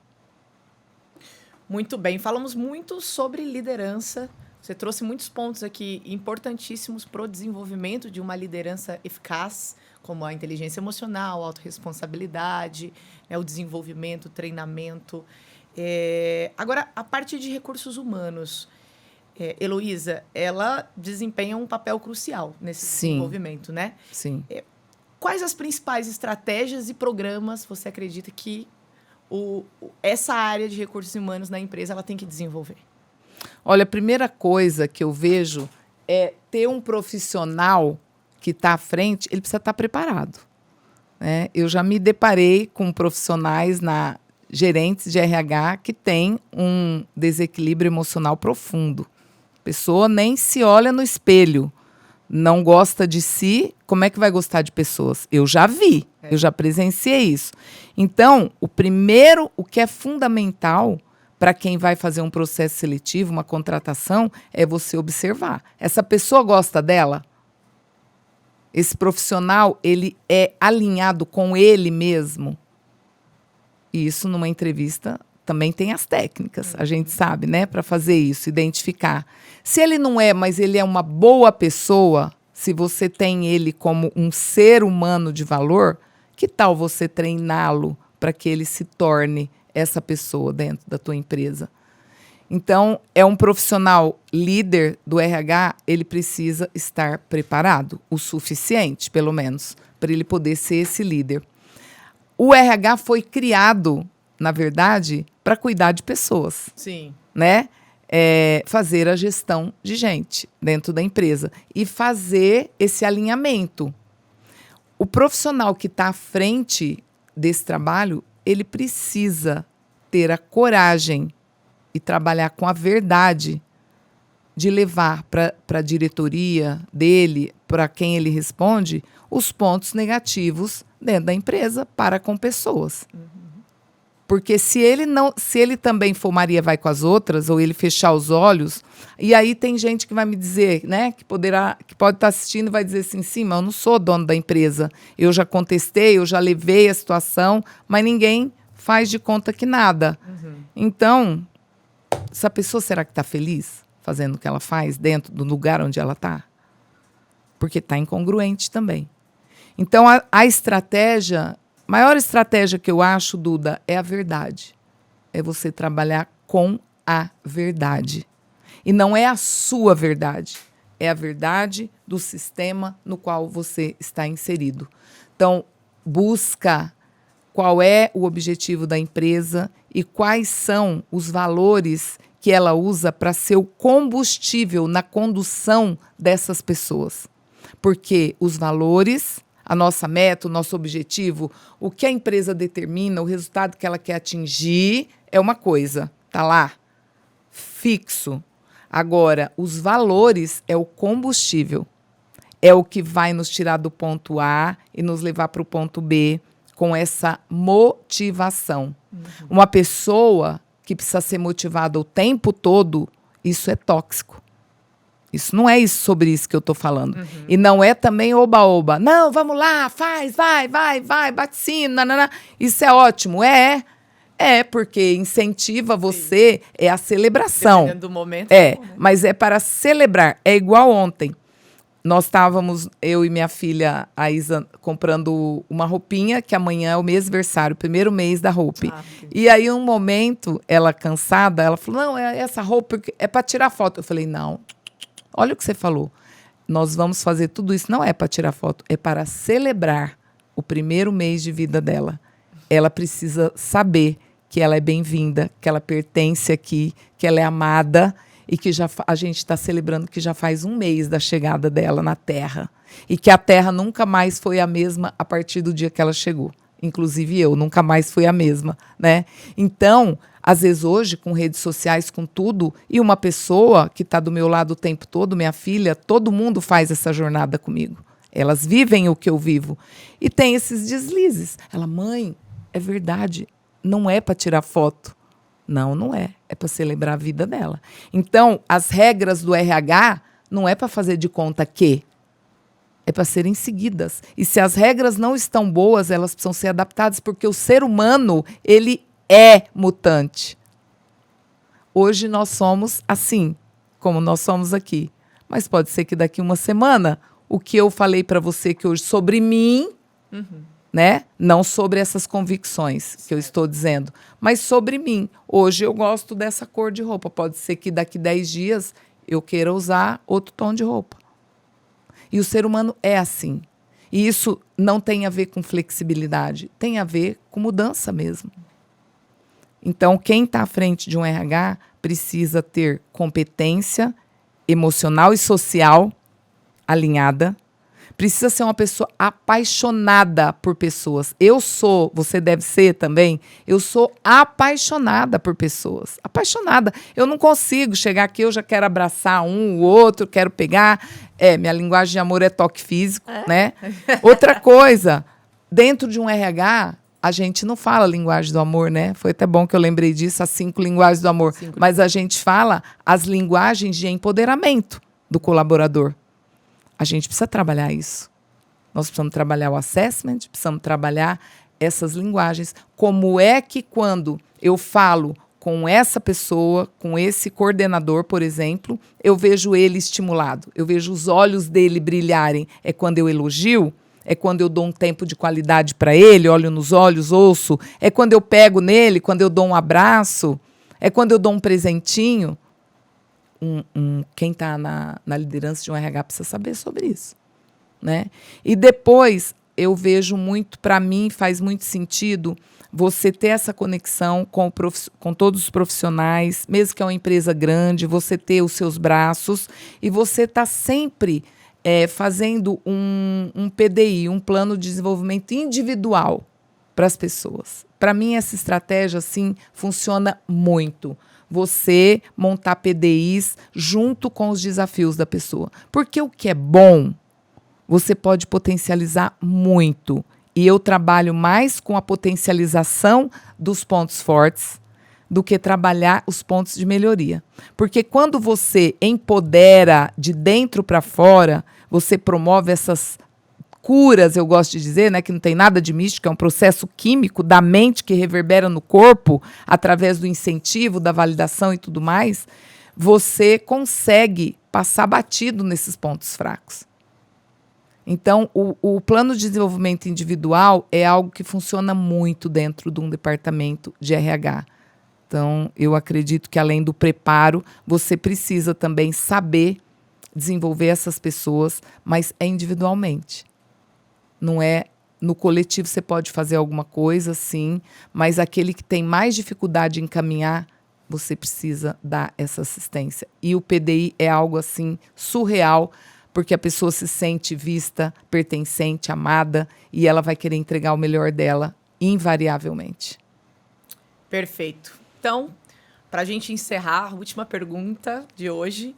Muito bem. Falamos muito sobre liderança. Você trouxe muitos pontos aqui importantíssimos para o desenvolvimento de uma liderança eficaz, como a inteligência emocional, a autorresponsabilidade, né, o desenvolvimento, o treinamento. Agora, a parte de recursos humanos, Heloísa, ela desempenha um papel crucial nesse desenvolvimento, né? Sim. Quais as principais estratégias e programas você acredita que essa área de recursos humanos na empresa ela tem que desenvolver? Olha, a primeira coisa que eu vejo é ter um profissional que está à frente, ele precisa estar preparado. Né? Eu já me deparei com profissionais gerentes de RH que têm um desequilíbrio emocional profundo. A pessoa nem se olha no espelho, não gosta de si, como é que vai gostar de pessoas? Eu já vi, eu já presenciei isso. Então, o que é fundamental para quem vai fazer um processo seletivo, uma contratação, é você observar. Essa pessoa gosta dela? Esse profissional, ele é alinhado com ele mesmo? E isso, numa entrevista, também tem as técnicas, a gente sabe, né? Para fazer isso, identificar. Se ele não é, mas ele é uma boa pessoa, se você tem ele como um ser humano de valor, que tal você treiná-lo para que ele se torne essa pessoa dentro da tua empresa? Então, é um profissional líder do RH, ele precisa estar preparado, o suficiente, pelo menos, para ele poder ser esse líder. O RH foi criado, na verdade, para cuidar de pessoas. Sim. Né? Fazer a gestão de gente dentro da empresa e fazer esse alinhamento. O profissional que está à frente desse trabalho, ele precisa ter a coragem e trabalhar com a verdade de levar para a diretoria dele, para quem ele responde, os pontos negativos dentro da empresa para com pessoas. Porque se ele também for Maria vai com as outras, ou ele fechar os olhos, e aí tem gente que vai me dizer, né, que pode estar assistindo e vai dizer assim, sim, mas eu não sou dono da empresa, eu já contestei, eu já levei a situação, mas ninguém faz de conta que nada. Então, essa pessoa será que está feliz fazendo o que ela faz dentro do lugar onde ela está? Porque está incongruente também. Então, a estratégia... maior estratégia que eu acho, Duda, é a verdade. É você trabalhar com a verdade. E não é a sua verdade. É a verdade do sistema no qual você está inserido. Então, busca qual é o objetivo da empresa e quais são os valores que ela usa para ser o combustível na condução dessas pessoas. Porque os valores... a nossa meta, o nosso objetivo, o que a empresa determina, o resultado que ela quer atingir é uma coisa, tá lá, fixo. Agora, os valores é o combustível, é o que vai nos tirar do ponto A e nos levar para o ponto B com essa motivação. Uma pessoa que precisa ser motivada o tempo todo, isso é tóxico. Isso não é sobre isso que eu estou falando. E não é também oba-oba. Não, vamos lá, faz, vai, bate sim, nanana. Isso é ótimo. Porque incentiva você, é a celebração. Dependendo do momento. Mas é para celebrar. É igual ontem. Nós estávamos, eu e minha filha, a Isa, comprando uma roupinha, que amanhã é o mês aniversário, o primeiro mês da roupa. E aí, um momento, ela cansada, ela falou, não, essa roupa é para tirar foto. Eu falei, não. Olha o que você falou. Nós vamos fazer tudo isso, não é para tirar foto, é para celebrar o primeiro mês de vida dela. Ela precisa saber que ela é bem-vinda, que ela pertence aqui, que ela é amada e que a gente está celebrando que já faz 1 mês da chegada dela na Terra. E que a Terra nunca mais foi a mesma a partir do dia que ela chegou. Inclusive eu, nunca mais fui a mesma, né? Então, às vezes hoje, com redes sociais, com tudo, e uma pessoa que está do meu lado o tempo todo, minha filha, todo mundo faz essa jornada comigo. Elas vivem o que eu vivo. E tem esses deslizes. Ela, mãe, é verdade, não é para tirar foto. Não, não é. É para celebrar a vida dela. Então, as regras do RH não é para fazer de conta que. É para serem seguidas. E se as regras não estão boas, elas precisam ser adaptadas, porque o ser humano, ele é mutante. Hoje nós somos assim, como nós somos aqui. Mas pode ser que daqui 1 semana, o que eu falei para você que hoje sobre mim, né? Não sobre essas convicções que eu estou dizendo, mas sobre mim. Hoje eu gosto dessa cor de roupa. Pode ser que daqui 10 dias eu queira usar outro tom de roupa. E o ser humano é assim. E isso não tem a ver com flexibilidade, tem a ver com mudança mesmo. Então, quem está à frente de um RH precisa ter competência emocional e social alinhada, precisa ser uma pessoa apaixonada por pessoas. Eu sou, você deve ser também, eu sou apaixonada por pessoas. Apaixonada. Eu não consigo chegar aqui, eu já quero abraçar um, o outro, quero pegar. Minha linguagem de amor é toque físico, né? Outra coisa, dentro de um RH, a gente não fala linguagem do amor, né? Foi até bom que eu lembrei disso, as 5 linguagens do amor. Mas a gente fala as linguagens de empoderamento do colaborador. A gente precisa trabalhar isso. Nós precisamos trabalhar o assessment, precisamos trabalhar essas linguagens. Como é que quando eu falo com essa pessoa, com esse coordenador, por exemplo, eu vejo ele estimulado, eu vejo os olhos dele brilharem. É quando eu elogio, é quando eu dou um tempo de qualidade para ele, olho nos olhos, ouço, é quando eu pego nele, quando eu dou um abraço, é quando eu dou um presentinho. Quem está na liderança de um RH precisa saber sobre isso, né? E depois eu vejo muito, para mim faz muito sentido você ter essa conexão com todos os profissionais, mesmo que é uma empresa grande, você ter os seus braços e você está sempre fazendo um PDI, um plano de desenvolvimento individual para as pessoas. Para mim, essa estratégia assim, funciona muito. Você montar PDIs junto com os desafios da pessoa. Porque o que é bom, você pode potencializar muito. E eu trabalho mais com a potencialização dos pontos fortes do que trabalhar os pontos de melhoria. Porque quando você empodera de dentro para fora, você promove essas curas, eu gosto de dizer, né, que não tem nada de místico, é um processo químico da mente que reverbera no corpo através do incentivo, da validação e tudo mais, você consegue passar batido nesses pontos fracos. Então, o plano de desenvolvimento individual é algo que funciona muito dentro de um departamento de RH. Então, eu acredito que além do preparo, você precisa também saber desenvolver essas pessoas, mas é individualmente. Não é no coletivo, você pode fazer alguma coisa, sim, mas aquele que tem mais dificuldade em caminhar, você precisa dar essa assistência. E o PDI é algo assim surreal, porque a pessoa se sente vista, pertencente, amada, e ela vai querer entregar o melhor dela, invariavelmente. Perfeito. Então, para a gente encerrar, a última pergunta de hoje.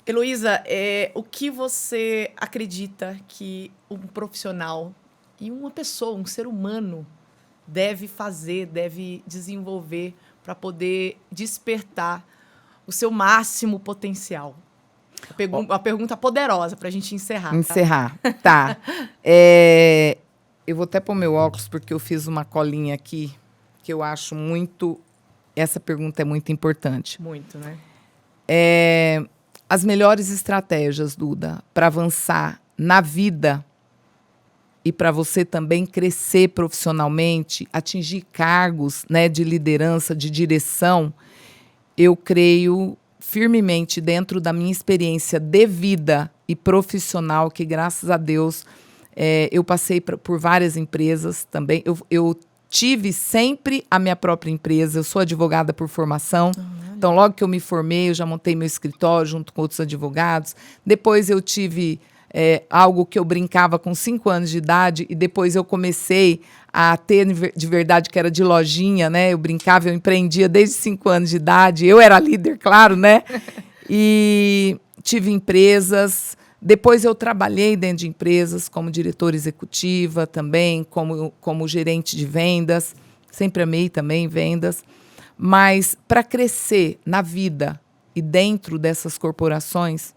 Heloísa, o que você acredita que um profissional e uma pessoa, um ser humano, deve fazer, deve desenvolver para poder despertar o seu máximo potencial? Uma pergunta poderosa para a gente encerrar. Encerrar, tá. Eu vou até pôr meu óculos, porque eu fiz uma colinha aqui, que eu acho muito... Essa pergunta é muito importante. Muito, né? As melhores estratégias, Duda, para avançar na vida e para você também crescer profissionalmente, atingir cargos, né, de liderança, de direção, eu creio firmemente dentro da minha experiência de vida e profissional, que graças a Deus eu passei por várias empresas também. Eu tive sempre a minha própria empresa. Eu sou advogada por formação. Então, logo que eu me formei, eu já montei meu escritório junto com outros advogados. Depois eu tive algo que eu brincava com 5 anos de idade e depois eu comecei a ter de verdade, que era de lojinha, né? Eu brincava, eu empreendia desde 5 anos de idade. Eu era líder, claro, né? E tive empresas. Depois eu trabalhei dentro de empresas como diretora executiva também, como gerente de vendas. Sempre amei também vendas. Mas para crescer na vida e dentro dessas corporações,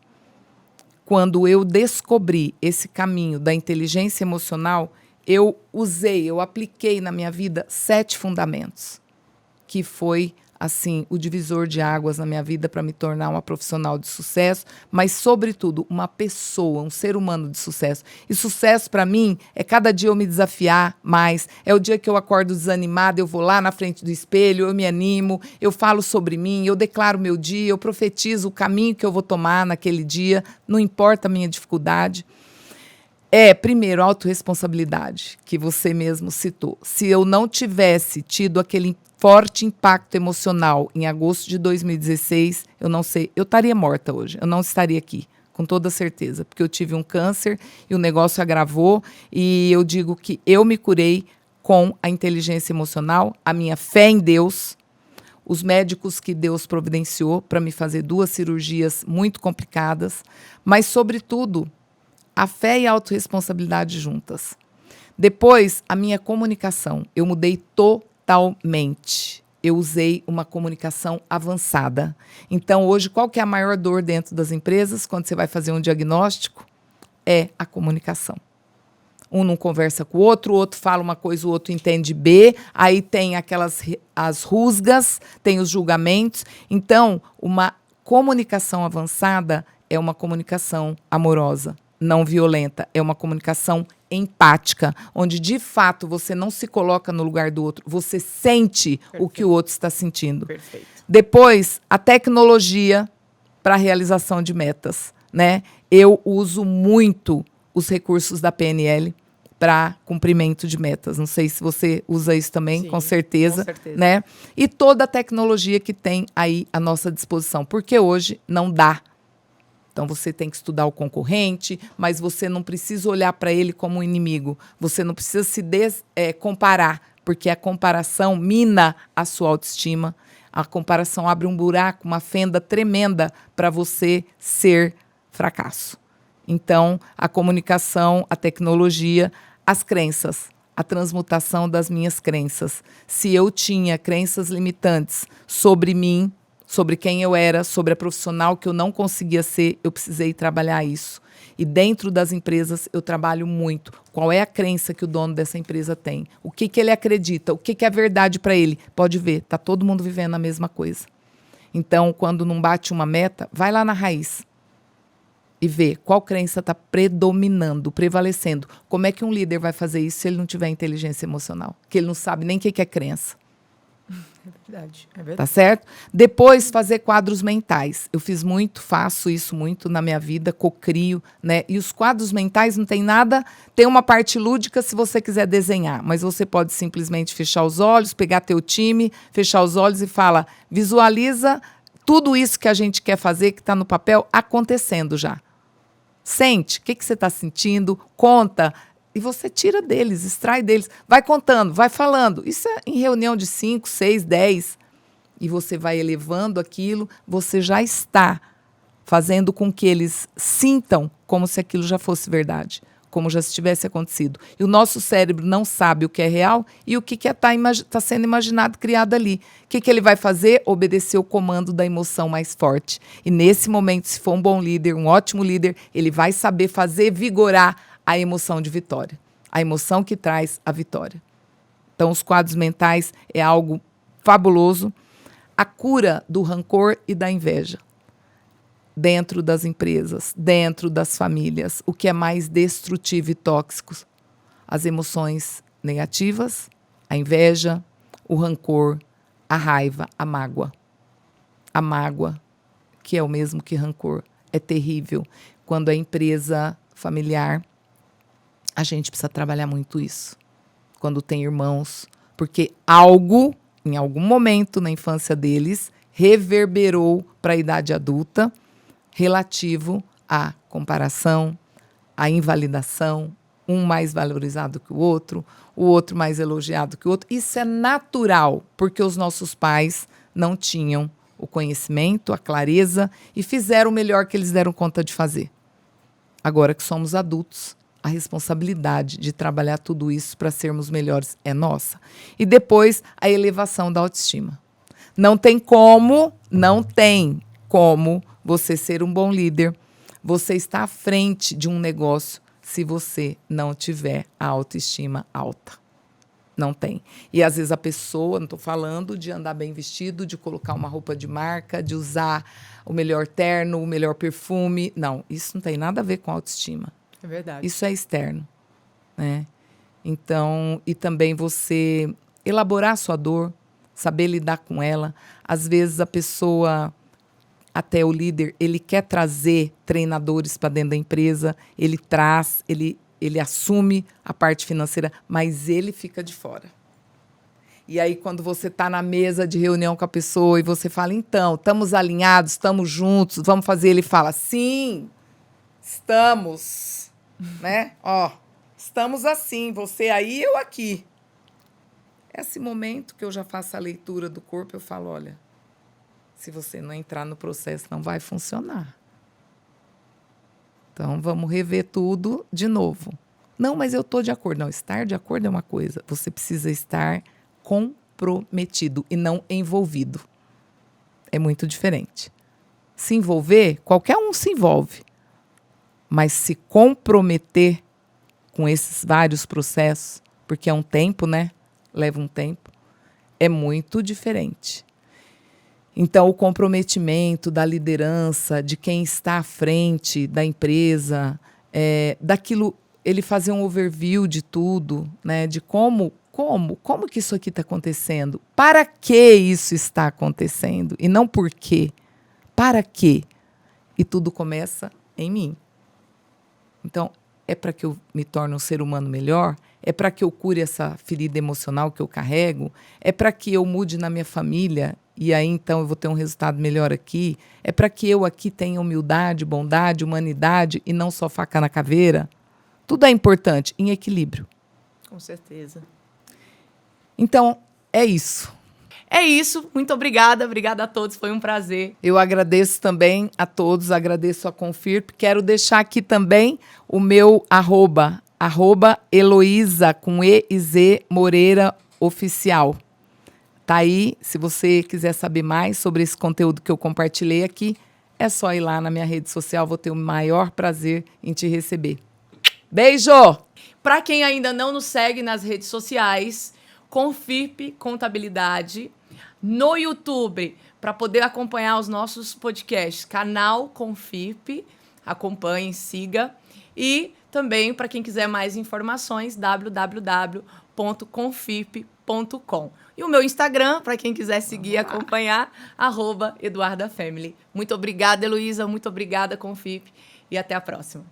quando eu descobri esse caminho da inteligência emocional, eu apliquei na minha vida 7 fundamentos, que foi assim, o divisor de águas na minha vida para me tornar uma profissional de sucesso, mas, sobretudo, uma pessoa, um ser humano de sucesso. E sucesso, para mim, é cada dia eu me desafiar mais. É o dia que eu acordo desanimada, eu vou lá na frente do espelho, eu me animo, eu falo sobre mim, eu declaro meu dia, eu profetizo o caminho que eu vou tomar naquele dia, não importa a minha dificuldade. Primeiro, a autorresponsabilidade, que você mesmo citou. Se eu não tivesse tido aquele forte impacto emocional em agosto de 2016, eu não sei, eu estaria morta hoje, eu não estaria aqui, com toda certeza, porque eu tive um câncer e o negócio agravou, e eu digo que eu me curei com a inteligência emocional, a minha fé em Deus, os médicos que Deus providenciou para me fazer 2 cirurgias muito complicadas, mas, sobretudo, a fé e a autorresponsabilidade juntas. Depois, a minha comunicação, eu mudei totalmente. Eu usei uma comunicação avançada. Então, hoje, qual que é a maior dor dentro das empresas quando você vai fazer um diagnóstico? É a comunicação. Um não conversa com o outro fala uma coisa, o outro entende B, aí tem as rusgas, tem os julgamentos. Então, uma comunicação avançada é uma comunicação amorosa, não violenta, é uma comunicação empática, onde de fato você não se coloca no lugar do outro, você sente o que o outro está sentindo. Perfeito. Depois, a tecnologia para a realização de metas, né? Eu uso muito os recursos da PNL para cumprimento de metas. Não sei se você usa isso também, Sim, com certeza, né? E toda a tecnologia que tem aí à nossa disposição, porque hoje não dá. Então, você tem que estudar o concorrente, mas você não precisa olhar para ele como um inimigo. Você não precisa se comparar, porque a comparação mina a sua autoestima. A comparação abre um buraco, uma fenda tremenda para você ser fracasso. Então, a comunicação, a tecnologia, as crenças, a transmutação das minhas crenças. Se eu tinha crenças limitantes sobre mim, sobre quem eu era, sobre a profissional que eu não conseguia ser, eu precisei trabalhar isso. E dentro das empresas eu trabalho muito. Qual é a crença que o dono dessa empresa tem? O que ele acredita? O que é verdade para ele? Pode ver, está todo mundo vivendo a mesma coisa. Então, quando não bate uma meta, vai lá na raiz e vê qual crença está predominando, prevalecendo. Como é que um líder vai fazer isso se ele não tiver inteligência emocional? Que ele não sabe nem o que é crença. É verdade, é verdade. Tá certo? Depois, fazer quadros mentais. Eu faço isso muito na minha vida, cocrio, né? E os quadros mentais não tem nada, tem uma parte lúdica se você quiser desenhar, mas você pode simplesmente fechar os olhos, pegar teu time, fechar os olhos e fala, visualiza tudo isso que a gente quer fazer, que está no papel, acontecendo já. Sente, o que você está sentindo, conta. E você tira deles, extrai deles, vai contando, vai falando. Isso é em reunião de 5, 6, 10. E você vai elevando aquilo, você já está fazendo com que eles sintam como se aquilo já fosse verdade, como já tivesse acontecido. E o nosso cérebro não sabe o que é real e o que está sendo imaginado, criado ali. O que ele vai fazer? Obedecer o comando da emoção mais forte. E nesse momento, se for um bom líder, um ótimo líder, ele vai saber fazer vigorar a emoção de vitória, a emoção que traz a vitória. Então, os quadros mentais é algo fabuloso. A cura do rancor e da inveja dentro das empresas, dentro das famílias, o que é mais destrutivo e tóxico? As emoções negativas, a inveja, o rancor, a raiva, a mágoa. A mágoa, que é o mesmo que rancor, é terrível. Quando a empresa familiar, a gente precisa trabalhar muito isso. Quando tem irmãos, Porque algo, em algum momento na infância deles, reverberou para a idade adulta relativo à comparação, à invalidação, um mais valorizado que o outro mais elogiado que o outro. Isso é natural, porque os nossos pais não tinham o conhecimento, a clareza e fizeram o melhor que eles deram conta de fazer. Agora que somos adultos, a responsabilidade de trabalhar tudo isso para sermos melhores é nossa. E depois, a elevação da autoestima. Não tem como você ser um bom líder, você estar à frente de um negócio se você não tiver a autoestima alta. Não tem. E às vezes a pessoa, não estou falando de andar bem vestido, de colocar uma roupa de marca, de usar o melhor terno, o melhor perfume. Não, isso não tem nada a ver com autoestima. É verdade. Isso é externo, né? Então, e também você elaborar a sua dor, saber lidar com ela. Às vezes a pessoa, até o líder, ele quer trazer treinadores para dentro da empresa, ele traz, ele assume a parte financeira, mas ele fica de fora. E aí, quando você está na mesa de reunião com a pessoa e você fala, então, estamos alinhados, estamos juntos, vamos fazer, ele fala, sim, estamos, né? Ó, estamos assim, você aí, eu aqui. Esse momento que eu já faço a leitura do corpo, eu falo, olha, se você não entrar no processo, não vai funcionar. Então, vamos rever tudo de novo. Não, mas eu estou de acordo. Não, estar de acordo é uma coisa. Você precisa estar comprometido e não envolvido. É muito diferente. Se envolver, qualquer um se envolve. Mas se comprometer com esses vários processos, porque é um tempo, né? Leva um tempo. É muito diferente. Então, o comprometimento da liderança, de quem está à frente da empresa, daquilo, ele fazer um overview de tudo, né? De como que isso aqui está acontecendo? Para que isso está acontecendo? E não por quê. Para quê? E tudo começa em mim. Então, é para que eu me torne um ser humano melhor? É para que eu cure essa ferida emocional que eu carrego? É para que eu mude na minha família e aí então eu vou ter um resultado melhor aqui? É para que eu aqui tenha humildade, bondade, humanidade e não só faca na caveira? Tudo é importante, em equilíbrio. Com certeza. Então, é isso. É isso. Muito obrigada. Obrigada a todos. Foi um prazer. Eu agradeço também a todos, agradeço a Confirp. Quero deixar aqui também o meu @, Heloísa, com E-I-Z, Moreira Oficial. Tá aí, se você quiser saber mais sobre esse conteúdo que eu compartilhei aqui, é só ir lá na minha rede social, vou ter o maior prazer em te receber. Beijo! Para quem ainda não nos segue nas redes sociais, Confirp Contabilidade no YouTube, para poder acompanhar os nossos podcasts, canal Confirp, acompanhe, siga. E também, para quem quiser mais informações, www.confirp.com. E o meu Instagram, para quem quiser seguir e acompanhar, @EduardaFamily. Muito obrigada, Heloísa, muito obrigada, Confirp, e até a próxima.